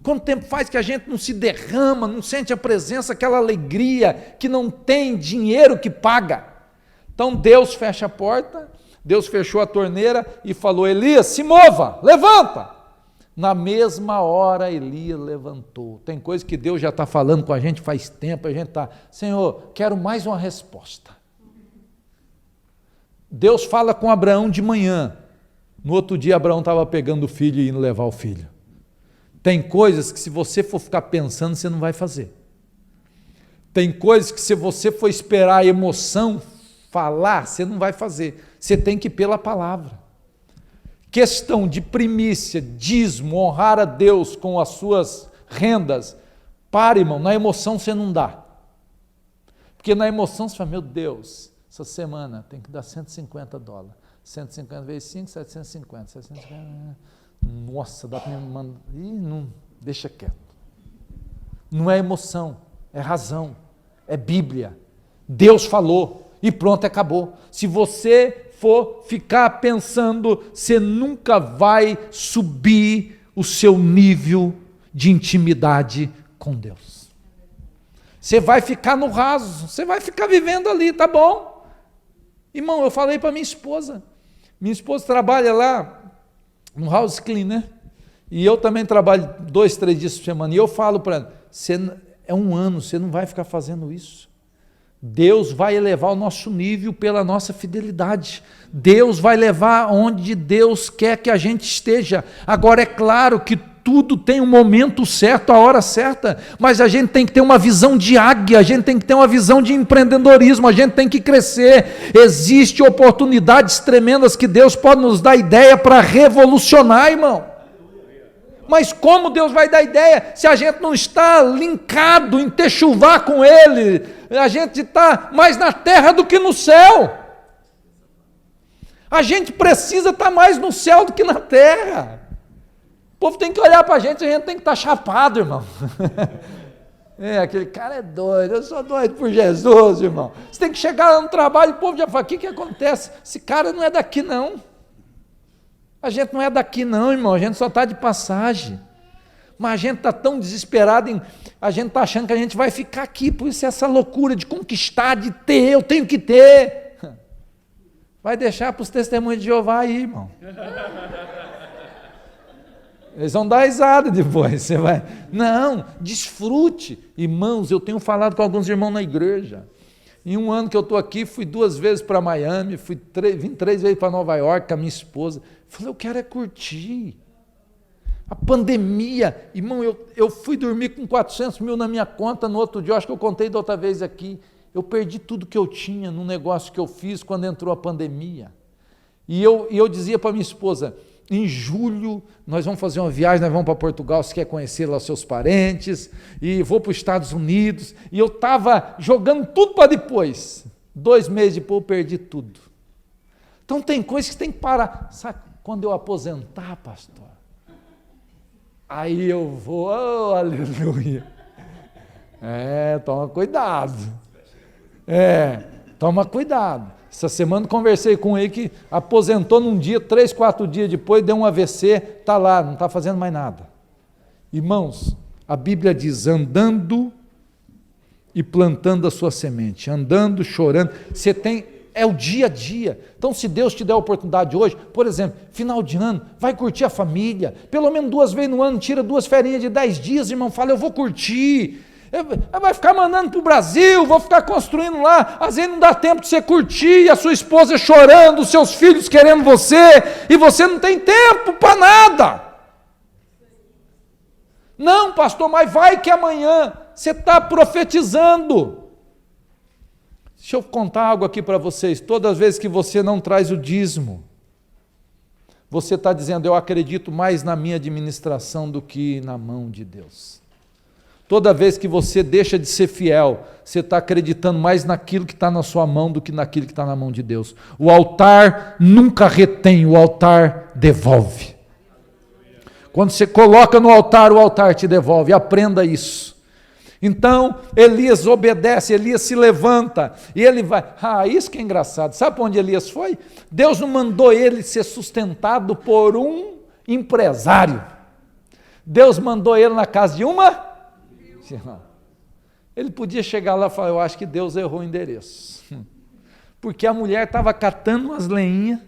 Quanto tempo faz que a gente não se derrama, não sente a presença, aquela alegria, que não tem dinheiro que paga? Então Deus fecha a porta, Deus fechou a torneira e falou, Elias, se mova, levanta! Na mesma hora Elias levantou. Tem coisa que Deus já está falando com a gente faz tempo, a gente está, Senhor, quero mais uma resposta. Deus fala com Abraão de manhã, no outro dia Abraão estava pegando o filho e indo levar o filho. Tem coisas que se você for ficar pensando, você não vai fazer. Tem coisas que se você for esperar a emoção falar, você não vai fazer. Você tem que ir pela palavra. Questão de primícia, dízimo, honrar a Deus com as suas rendas. Para, irmão, na emoção você não dá. Porque na emoção você fala, meu Deus, essa semana tem que dar $150. 150 vezes 5, 750. 750, nossa, dá para me mandar. Ih, não, deixa quieto. Não é emoção, é razão, é Bíblia. Deus falou e pronto, acabou. Se você for ficar pensando, você nunca vai subir o seu nível de intimidade com Deus. Você vai ficar no raso, você vai ficar vivendo ali, tá bom? Irmão, eu falei para minha esposa trabalha lá no house cleaner, e eu também trabalho 2, 3 dias por semana, e eu falo para ela, é um ano, você não vai ficar fazendo isso. Deus vai elevar o nosso nível pela nossa fidelidade. Deus vai levar onde Deus quer que a gente esteja. Agora é claro que tudo tem um momento certo, a hora certa, mas a gente tem que ter uma visão de águia, a gente tem que ter uma visão de empreendedorismo, a gente tem que crescer. Existem oportunidades tremendas que Deus pode nos dar ideia para revolucionar, irmão. Mas como Deus vai dar ideia se a gente não está linkado em techuvá com Ele? A gente está mais na terra do que no céu. A gente precisa estar mais no céu do que na terra. O povo tem que olhar para a gente tem que estar chapado, irmão. Aquele cara é doido, eu sou doido por Jesus, irmão. Você tem que chegar lá no trabalho e o povo já fala, o que acontece? Esse cara não é daqui não. A gente não é daqui não, irmão, a gente só está de passagem. Mas a gente está tão desesperado, a gente está achando que a gente vai ficar aqui, por isso essa loucura de conquistar, de ter, eu tenho que ter. Vai deixar para os testemunhos de Jeová aí, irmão. Eles vão dar risada depois, você vai. Não, desfrute. Irmãos, eu tenho falado com alguns irmãos na igreja. Em um ano que eu estou aqui, fui 2 vezes para Miami, vim 3 vezes para Nova York com a minha esposa. Falei, eu quero é curtir. A pandemia, irmão, eu fui dormir com 400 mil na minha conta, no outro dia, acho que eu contei da outra vez aqui, eu perdi tudo que eu tinha num negócio que eu fiz quando entrou a pandemia. E eu dizia para minha esposa, em julho nós vamos fazer uma viagem, nós vamos para Portugal, se quer conhecer lá os seus parentes, e vou para os Estados Unidos, e eu estava jogando tudo para depois. 2 meses depois eu perdi tudo. Então tem coisas que tem que parar. Sabe, quando eu aposentar, pastor, aí eu vou, oh, aleluia. Toma cuidado. Toma cuidado. Essa semana conversei com ele que aposentou num dia, 3, 4 dias depois, deu um AVC, está lá, não está fazendo mais nada. Irmãos, a Bíblia diz, andando e plantando a sua semente, andando, chorando, você tem, é o dia a dia. Então se Deus te der a oportunidade hoje, por exemplo, final de ano, vai curtir a família, pelo menos 2 vezes no ano, tira 2 ferinhas de 10 dias, irmão, fala, eu vou curtir. Vai ficar mandando para o Brasil, vou ficar construindo lá, às vezes não dá tempo de você curtir, a sua esposa chorando, os seus filhos querendo você, e você não tem tempo para nada. Não, pastor, mas vai que amanhã você está profetizando. Deixa eu contar algo aqui para vocês, todas as vezes que você não traz o dízimo, você está dizendo, eu acredito mais na minha administração do que na mão de Deus. Toda vez que você deixa de ser fiel, você está acreditando mais naquilo que está na sua mão do que naquilo que está na mão de Deus. O altar nunca retém, o altar devolve. Quando você coloca no altar, o altar te devolve, aprenda isso. Então, Elias obedece, Elias se levanta, e ele vai, isso que é engraçado, sabe para onde Elias foi? Deus não mandou ele ser sustentado por um empresário, Deus mandou ele na casa de uma... Ele podia chegar lá e falar, eu acho que Deus errou o endereço, porque a mulher estava catando umas lenhinhas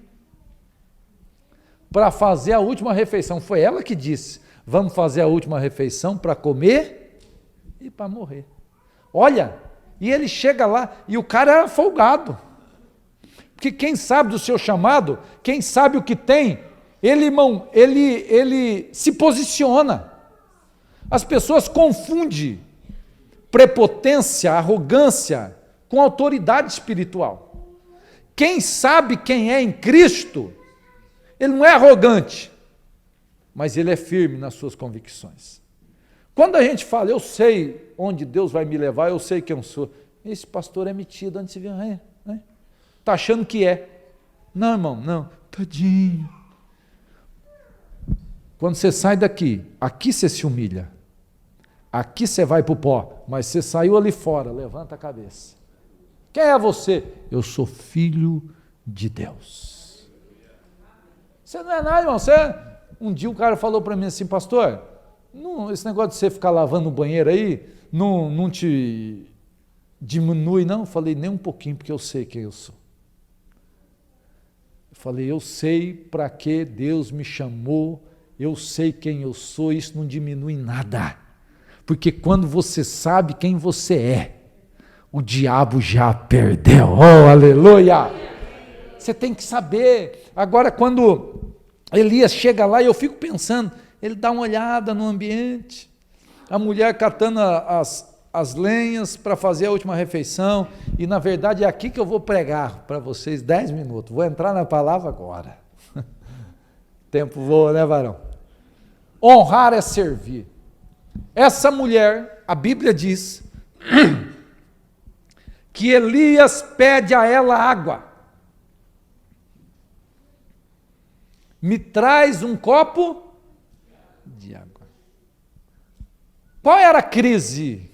para fazer a última refeição, foi ela que disse, vamos fazer a última refeição para comer e para morrer. Olha, e ele chega lá, e o cara era folgado, porque quem sabe do seu chamado, quem sabe o que tem, ele, irmão, ele se posiciona. As pessoas confundem prepotência, arrogância com autoridade espiritual. Quem sabe quem é em Cristo, ele não é arrogante, mas ele é firme nas suas convicções. Quando a gente fala, eu sei onde Deus vai me levar, eu sei quem eu sou, esse pastor é metido, onde se viu, está achando que é. Não, irmão, não, tadinho. Quando você sai daqui, aqui você se humilha, aqui você vai para o pó, mas você saiu ali fora, levanta a cabeça. Quem é você? Eu sou filho de Deus. Você não é nada, irmão. Um dia o cara falou para mim assim, pastor, esse negócio de você ficar lavando o banheiro aí, não te diminui, não? Eu falei, nem um pouquinho, porque eu sei quem eu sou. Eu falei, eu sei para que Deus me chamou, eu sei quem eu sou, isso não diminui nada. Porque quando você sabe quem você é, o diabo já perdeu. Oh, aleluia! Você tem que saber. Agora, quando Elias chega lá, eu fico pensando, ele dá uma olhada no ambiente, a mulher catando as lenhas para fazer a última refeição, e na verdade é aqui que eu vou pregar para vocês 10 minutos, vou entrar na palavra agora. Tempo voa, né, varão? Honrar é servir. Essa mulher, a Bíblia diz que Elias pede a ela água. Me traz um copo de água. Qual era a crise?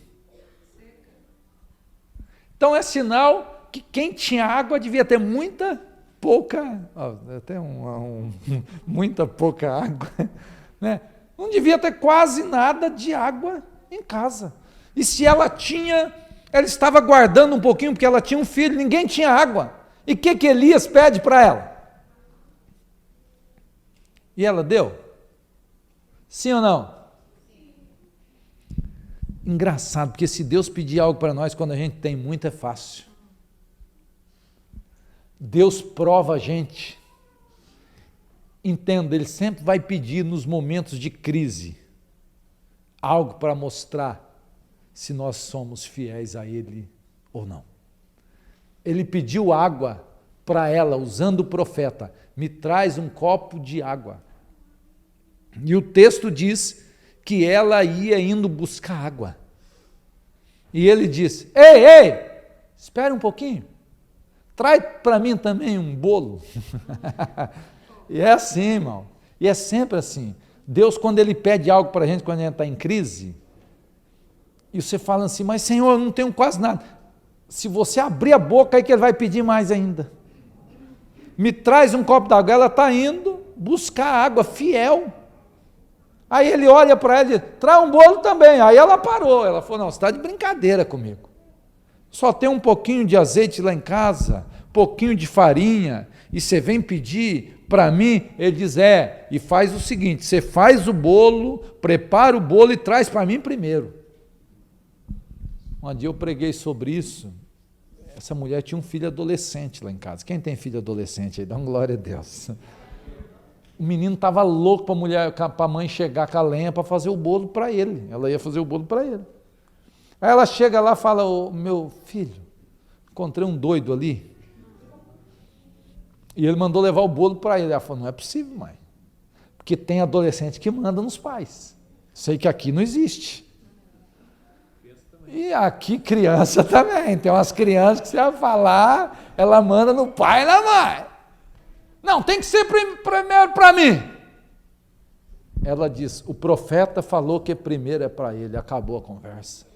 Então é sinal que quem tinha água devia ter muita pouca água, né? Não devia ter quase nada de água em casa. E se ela tinha, ela estava guardando um pouquinho, porque ela tinha um filho, ninguém tinha água. E o que Elias pede para ela? E ela deu? Sim ou não? Sim. Engraçado, porque se Deus pedir algo para nós, quando a gente tem muito, é fácil. Deus prova a gente. Entenda, Ele sempre vai pedir nos momentos de crise algo para mostrar se nós somos fiéis a Ele ou não. Ele pediu água para ela, usando o profeta, me traz um copo de água. E o texto diz que ela ia indo buscar água. E ele disse, ei, espere um pouquinho, traz para mim também um bolo. E é assim, irmão, e é sempre assim. Deus, quando Ele pede algo para a gente, quando a gente está em crise, e você fala assim, mas Senhor, eu não tenho quase nada. Se você abrir a boca, aí que Ele vai pedir mais ainda. Me traz um copo d'água. Ela está indo buscar água, fiel. Aí ele olha para ela e diz, traz um bolo também. Aí ela parou, ela falou, não, você está de brincadeira comigo. Só tem um pouquinho de azeite lá em casa, pouquinho de farinha, e você vem pedir para mim? Ele diz, e faz o seguinte, você faz o bolo, prepara o bolo e traz para mim primeiro. Um dia eu preguei sobre isso, essa mulher tinha um filho adolescente lá em casa. Quem tem filho adolescente aí? Dá uma glória a Deus. O menino estava louco para a mãe chegar com a lenha para fazer o bolo para ele. Ela ia fazer o bolo para ele. Aí ela chega lá e fala, meu filho, encontrei um doido ali. E ele mandou levar o bolo para ele. Ela falou, não é possível, mãe. Porque tem adolescente que manda nos pais. Sei que aqui não existe. E aqui criança também. Tem umas crianças que você vai falar, ela manda no pai e na mãe. Não, tem que ser primeiro para mim. Ela diz, o profeta falou que primeiro é para ele. Acabou a conversa.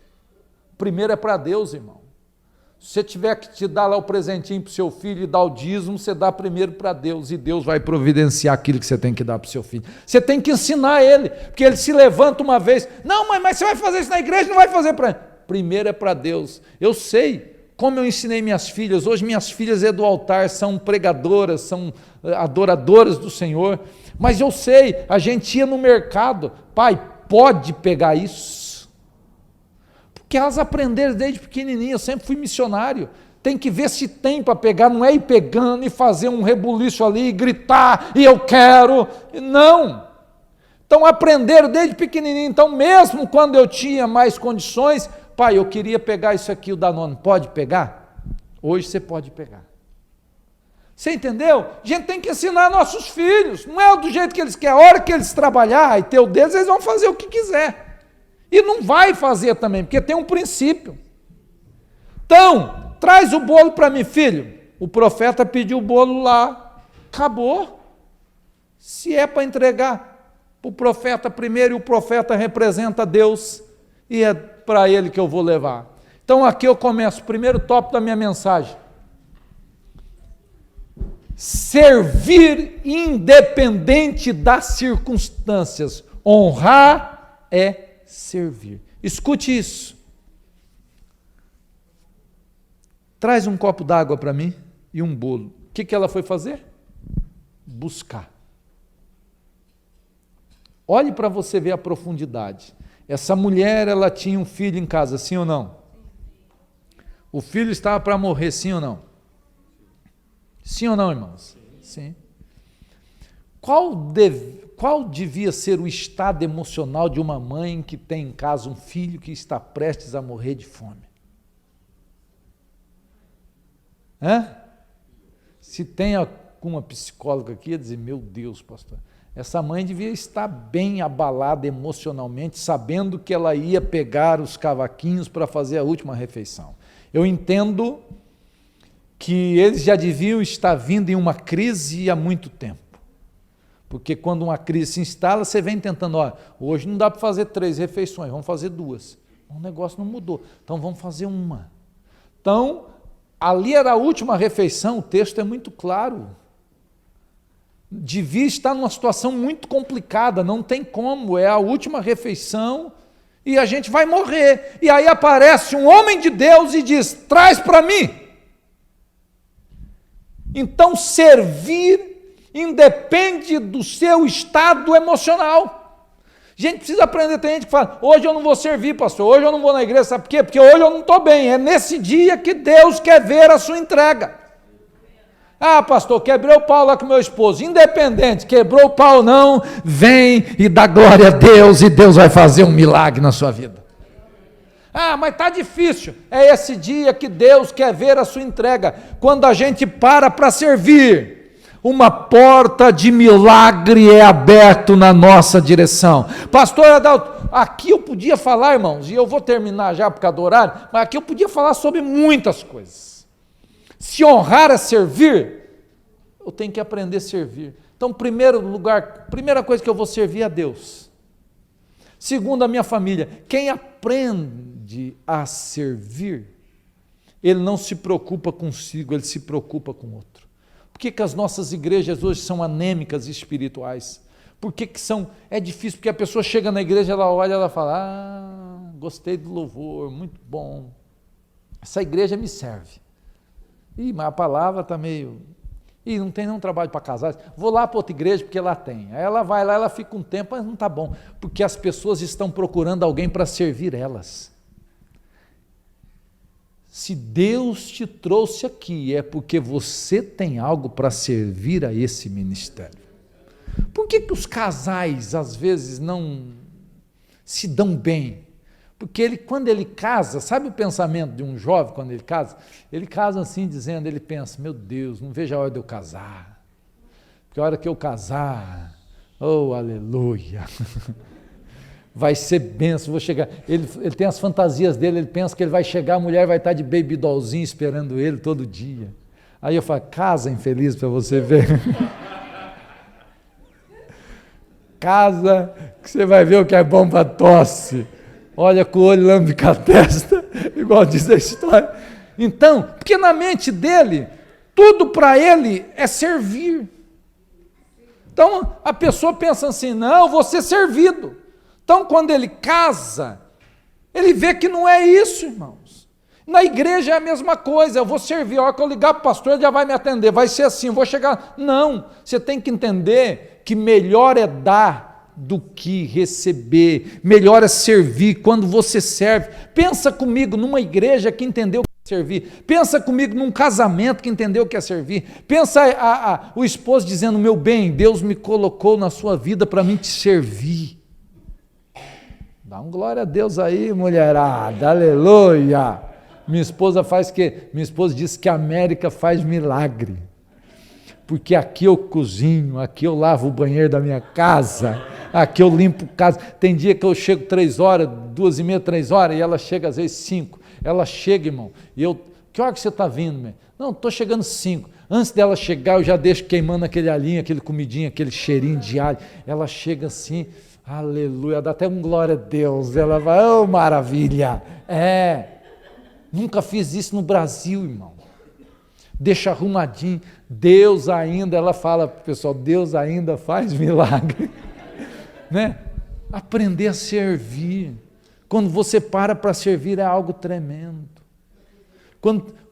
Primeiro é para Deus, irmão. Se você tiver que te dar lá o presentinho para o seu filho e dar o dízimo, você dá primeiro para Deus, e Deus vai providenciar aquilo que você tem que dar para o seu filho. Você tem que ensinar ele, porque ele se levanta uma vez, não, mãe, mas você vai fazer isso na igreja, não vai fazer para ele. Primeiro é para Deus. Eu sei como eu ensinei minhas filhas, hoje minhas filhas é do altar, são pregadoras, são adoradoras do Senhor, mas eu sei, a gente ia no mercado, pai, pode pegar isso? Que elas aprenderam desde pequenininha, eu sempre fui missionário, tem que ver se tem para pegar, não é ir pegando e fazer um rebuliço ali, e gritar, e eu quero, não. Então aprenderam desde pequenininho, então mesmo quando eu tinha mais condições, pai, eu queria pegar isso aqui, o Danone, pode pegar? Hoje você pode pegar. Você entendeu? A gente tem que ensinar nossos filhos, não é do jeito que eles querem, a hora que eles trabalhar e ter o deles, eles vão fazer o que quiser. E não vai fazer também, porque tem um princípio. Então, traz o bolo para mim, filho. O profeta pediu o bolo lá, acabou. Se é para entregar para o profeta primeiro, e o profeta representa Deus, e é para ele que eu vou levar. Então aqui eu começo, o primeiro tópico da minha mensagem. Servir independente das circunstâncias. Honrar é servir. Escute isso. Traz um copo d'água para mim e um bolo. O que ela foi fazer? Buscar. Olhe para você ver a profundidade. Essa mulher, ela tinha um filho em casa, sim ou não? O filho estava para morrer, sim ou não? Sim ou não, irmãos? Sim. Qual devia ser o estado emocional de uma mãe que tem em casa um filho que está prestes a morrer de fome? Se tem alguma psicóloga aqui, ia dizer, meu Deus, pastor, essa mãe devia estar bem abalada emocionalmente, sabendo que ela ia pegar os cavaquinhos para fazer a última refeição. Eu entendo que eles já deviam estar vindo em uma crise há muito tempo, porque quando uma crise se instala, você vem tentando, hoje não dá para fazer 3 refeições, vamos fazer 2. O negócio não mudou, então vamos fazer uma. Então, ali era a última refeição, o texto é muito claro. Devia estar numa situação muito complicada, não tem como, é a última refeição e a gente vai morrer. E aí aparece um homem de Deus e diz, traz para mim. Então servir independe do seu estado emocional. A gente precisa aprender, tem gente que fala, hoje eu não vou servir, pastor, hoje eu não vou na igreja, sabe por quê? Porque hoje eu não estou bem, é nesse dia que Deus quer ver a sua entrega. Pastor, quebrei o pau lá com meu esposo, independente, quebrou o pau não, vem e dá glória a Deus, e Deus vai fazer um milagre na sua vida. Mas está difícil, é esse dia que Deus quer ver a sua entrega, quando a gente para servir, uma porta de milagre é aberta na nossa direção. Pastor Adalto, aqui eu podia falar, irmãos, e eu vou terminar já por causa do horário, mas aqui eu podia falar sobre muitas coisas. Se honrar é servir, eu tenho que aprender a servir. Então, primeiro lugar, primeira coisa que eu vou servir é a Deus. Segundo, a minha família. Quem aprende a servir, ele não se preocupa consigo, ele se preocupa com o outro. Por que as nossas igrejas hoje são anêmicas espirituais? Por que é difícil? Porque a pessoa chega na igreja, ela olha, ela fala, gostei do louvor, muito bom. Essa igreja me serve. Mas a palavra está meio... não tem nenhum trabalho para casar. Vou lá para outra igreja porque lá tem. Aí ela vai lá, ela fica um tempo, mas não está bom. Porque as pessoas estão procurando alguém para servir elas. Se Deus te trouxe aqui, é porque você tem algo para servir a esse ministério. Por que os casais, às vezes, não se dão bem? Porque quando ele casa, sabe o pensamento de um jovem quando ele casa? Ele casa assim, dizendo, ele pensa, meu Deus, não vejo a hora de eu casar, porque a hora que eu casar, oh, aleluia, vai ser bênção, vou chegar, ele tem as fantasias dele, ele pensa que ele vai chegar, a mulher vai estar de baby dollzinho esperando ele todo dia. Aí eu falo, casa infeliz para você ver. Casa, que você vai ver o que é bom para tosse. Olha com o olho, lambe com a testa, igual diz a história. Então, porque na mente dele, tudo para ele é servir. Então, a pessoa pensa assim, não, eu vou ser servido. Então, quando ele casa, ele vê que não é isso, irmãos. Na igreja é a mesma coisa, eu vou servir, a hora que eu ligar para o pastor, ele já vai me atender, vai ser assim, eu vou chegar... Não, você tem que entender que melhor é dar do que receber, melhor é servir. Quando você serve, pensa comigo numa igreja que entendeu o que é servir, pensa comigo num casamento que entendeu o que é servir, pensa o esposo dizendo, meu bem, Deus me colocou na sua vida para mim te servir. Dá um glória a Deus aí, mulherada, aleluia. Minha esposa diz que a América faz milagre, porque aqui eu cozinho, aqui eu lavo o banheiro da minha casa, aqui eu limpo casa. Tem dia que eu chego 3 horas, 2h30, 3 horas, e ela chega às vezes 5. Ela chega, irmão, e eu, que hora que você está vindo, meu? Não, estou chegando 5. Antes dela chegar, eu já deixo queimando aquele alhinho, aquele comidinho, aquele cheirinho de alho. Ela chega assim, aleluia, dá até um glória a Deus. Ela vai, oh, maravilha. Nunca fiz isso no Brasil, irmão. Deixa arrumadinho. Deus ainda, ela fala, pessoal, Deus ainda faz milagre. Né? Aprender a servir. Quando você para servir é algo tremendo.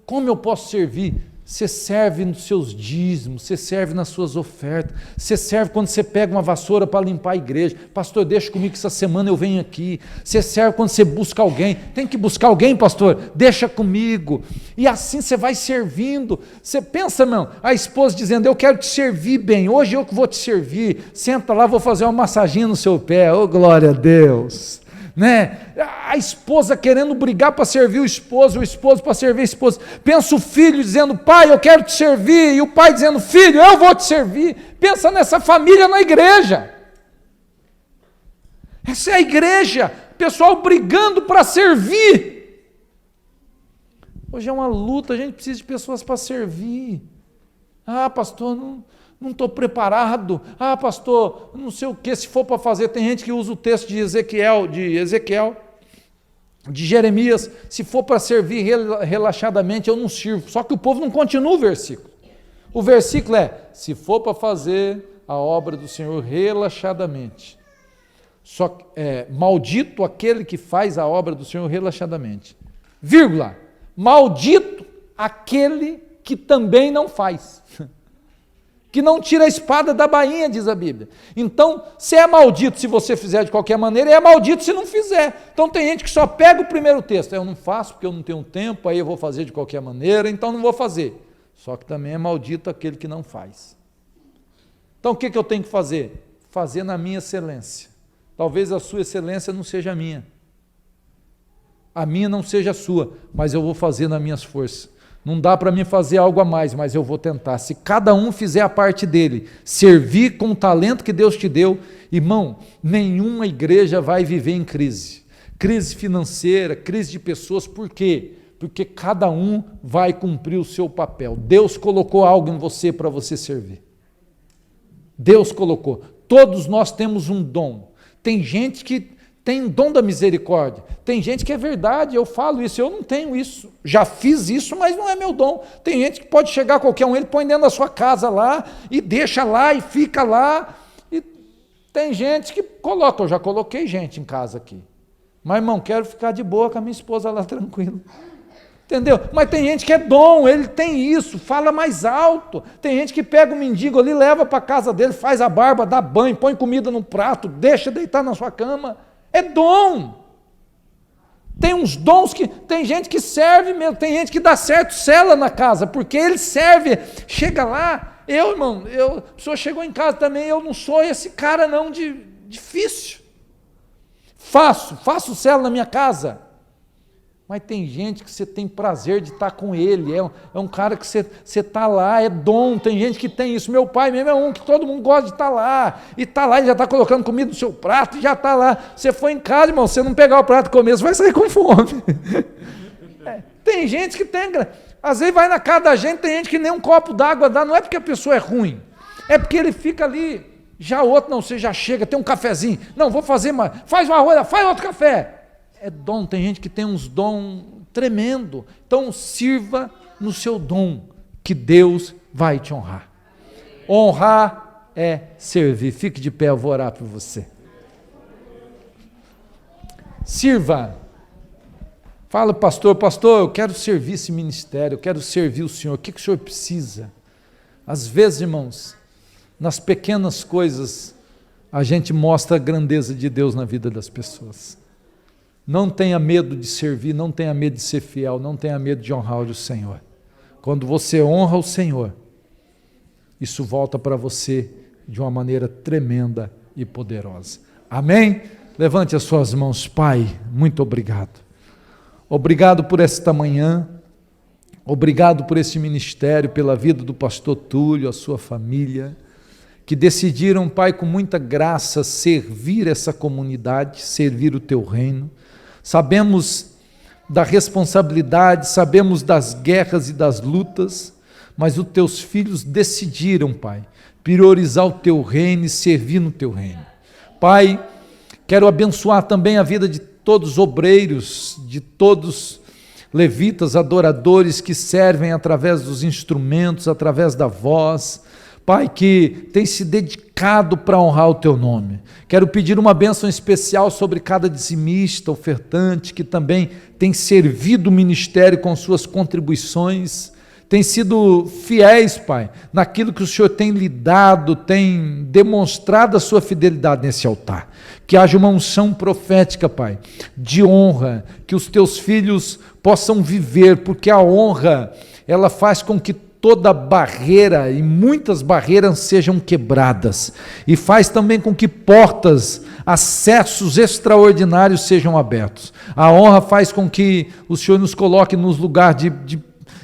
Como eu posso servir? Você serve nos seus dízimos, você serve nas suas ofertas, você serve quando você pega uma vassoura para limpar a igreja. Pastor, deixa comigo que essa semana eu venho aqui. Você serve quando você busca alguém. Tem que buscar alguém, pastor? Deixa comigo. E assim você vai servindo. Você pensa, irmão, a esposa dizendo, eu quero te servir bem, hoje eu que vou te servir. Senta lá, vou fazer uma massaginha no seu pé. Oh, glória a Deus. Né? A esposa querendo brigar para servir o esposo para servir a esposa. Pensa o filho dizendo, pai, eu quero te servir, e o pai dizendo, filho, eu vou te servir. Pensa nessa família na igreja. Essa é a igreja, pessoal brigando para servir. Hoje é uma luta, a gente precisa de pessoas para servir. Ah, pastor, não estou preparado. Ah, pastor, não sei o que, se for para fazer. Tem gente que usa o texto de Ezequiel, de Jeremias, se for para servir relaxadamente, eu não sirvo. Só que o povo não continua o versículo. O versículo é, se for para fazer a obra do Senhor relaxadamente. Maldito aquele que faz a obra do Senhor relaxadamente. Vírgula, maldito aquele que também não faz. Que não tira a espada da bainha, diz a Bíblia. Então, se é maldito se você fizer de qualquer maneira, é maldito se não fizer. Então tem gente que só pega o primeiro texto, eu não faço porque eu não tenho tempo, aí eu vou fazer de qualquer maneira, então não vou fazer. Só que também é maldito aquele que não faz. Então o que eu tenho que fazer? Fazer na minha excelência. Talvez a sua excelência não seja a minha não seja a sua, mas eu vou fazer nas minhas forças. Não dá para mim fazer algo a mais, mas eu vou tentar. Se cada um fizer a parte dele, servir com o talento que Deus te deu, irmão, nenhuma igreja vai viver em crise. Crise financeira, crise de pessoas, por quê? Porque cada um vai cumprir o seu papel. Deus colocou algo em você para você servir. Deus colocou. Todos nós temos um dom. Tem gente que tem um dom da misericórdia. Tem gente que é verdade, eu falo isso, eu não tenho isso. Já fiz isso, mas não é meu dom. Tem gente que pode chegar qualquer um, ele põe dentro da sua casa lá, e deixa lá, e fica lá. E tem gente que coloca, eu já coloquei gente em casa aqui. Mas, irmão, quero ficar de boa com a minha esposa lá, tranquilo. Entendeu? Mas tem gente que é dom, ele tem isso, fala mais alto. Tem gente que pega o mendigo ali, leva para a casa dele, faz a barba, dá banho, põe comida no prato, deixa deitar na sua cama. É dom. Tem uns dons que tem gente que serve mesmo, tem gente que dá certo, cela na casa, porque ele serve, chega lá, irmão, a pessoa chegou em casa também, eu não sou esse cara não difícil. Faço cela na minha casa. Mas tem gente que você tem prazer de estar com ele, é um cara que você está lá, é dom, tem gente que tem isso. Meu pai mesmo é um que todo mundo gosta de estar lá, e está lá, ele já está colocando comida no seu prato, e já está lá. Você foi em casa, irmão, você não pegar o prato e comer, você vai sair com fome. Tem gente que tem, às vezes vai na casa da gente, tem gente que nem um copo d'água dá, não é porque a pessoa é ruim, é porque ele fica ali, já outro não, você já chega, tem um cafezinho, não, vou fazer mais, faz uma arroz, faz outro café. É dom, tem gente que tem uns dons tremendo. Então sirva no seu dom, que Deus vai te honrar. Honrar é servir. Fique de pé, eu vou orar por você. Sirva. Fala, pastor, eu quero servir esse ministério, eu quero servir o Senhor. O que o Senhor precisa? Às vezes, irmãos, nas pequenas coisas, a gente mostra a grandeza de Deus na vida das pessoas. Não tenha medo de servir, não tenha medo de ser fiel, não tenha medo de honrar o Senhor. Quando você honra o Senhor, isso volta para você de uma maneira tremenda e poderosa. Amém? Levante as suas mãos, Pai, muito obrigado. Obrigado por esta manhã, obrigado por esse ministério, pela vida do pastor Túlio, a sua família, que decidiram, Pai, com muita graça, servir essa comunidade, servir o teu reino. Sabemos, da responsabilidade, sabemos das guerras e das lutas, mas os teus filhos decidiram, Pai, priorizar o teu reino e servir no teu reino. Pai, quero abençoar também a vida de todos os obreiros, de todos levitas, adoradores que servem através dos instrumentos, através da voz, Pai, que tem se dedicado para honrar o teu nome. Quero pedir uma bênção especial sobre cada dizimista, ofertante, que também tem servido o ministério com suas contribuições, tem sido fiéis, Pai, naquilo que o Senhor tem lhe dado, tem demonstrado a sua fidelidade nesse altar. Que haja uma unção profética, Pai, de honra, que os teus filhos possam viver, porque a honra, ela faz com que toda barreira e muitas barreiras sejam quebradas, e faz também com que portas, acessos extraordinários sejam abertos. A honra faz com que o Senhor nos coloque nos lugares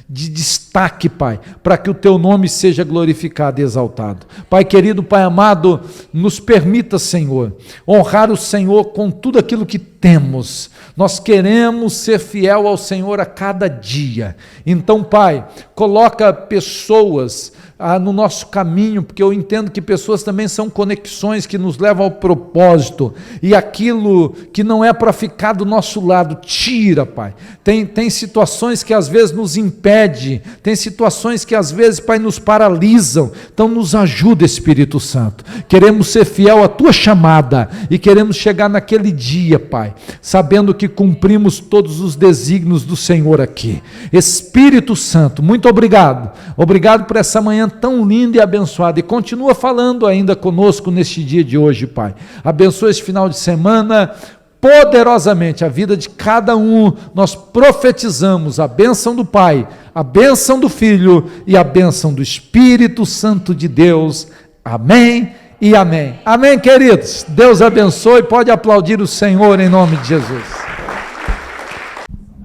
de destaque, Pai, para que o teu nome seja glorificado e exaltado. Pai querido, Pai amado, nos permita, Senhor, honrar o Senhor com tudo aquilo que temos. Nós queremos ser fiel ao Senhor a cada dia. Então, Pai, coloca pessoas no nosso caminho, porque eu entendo que pessoas também são conexões que nos levam ao propósito, e aquilo que não é para ficar do nosso lado, tira, Pai. Tem situações que às vezes nos impedem, tem situações que às vezes, Pai, nos paralisam. Então nos ajuda, Espírito Santo. Queremos ser fiel à tua chamada e queremos chegar naquele dia, Pai, sabendo que cumprimos todos os desígnios do Senhor aqui. Espírito Santo, muito obrigado. Obrigado por essa manhã tão linda e abençoada, e continua falando ainda conosco neste dia de hoje, Pai. Abençoa esse final de semana poderosamente a vida de cada um. Nós profetizamos a bênção do Pai, a bênção do Filho e a bênção do Espírito Santo de Deus. Amém e amém. Amém, queridos. Deus abençoe. Pode aplaudir o Senhor em nome de Jesus.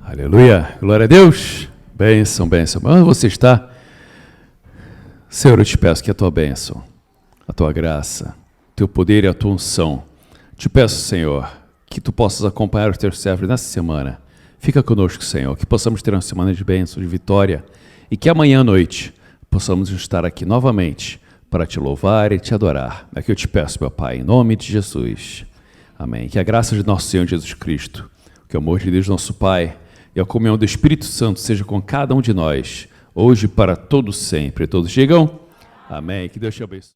Aleluia, glória a Deus. Bênção, bênção. Onde você está? Senhor, eu te peço que a tua bênção, a tua graça, o teu poder e a tua unção, te peço, Senhor, que tu possas acompanhar os teus servos nessa semana. Fica conosco, Senhor, que possamos ter uma semana de bênção, de vitória, e que amanhã à noite possamos estar aqui novamente para te louvar e te adorar. É que eu te peço, meu Pai, em nome de Jesus. Amém. Que a graça de nosso Senhor Jesus Cristo, que o amor de Deus nosso Pai e a comunhão do Espírito Santo seja com cada um de nós, hoje para todos sempre. Todos digam amém. Que Deus te abençoe.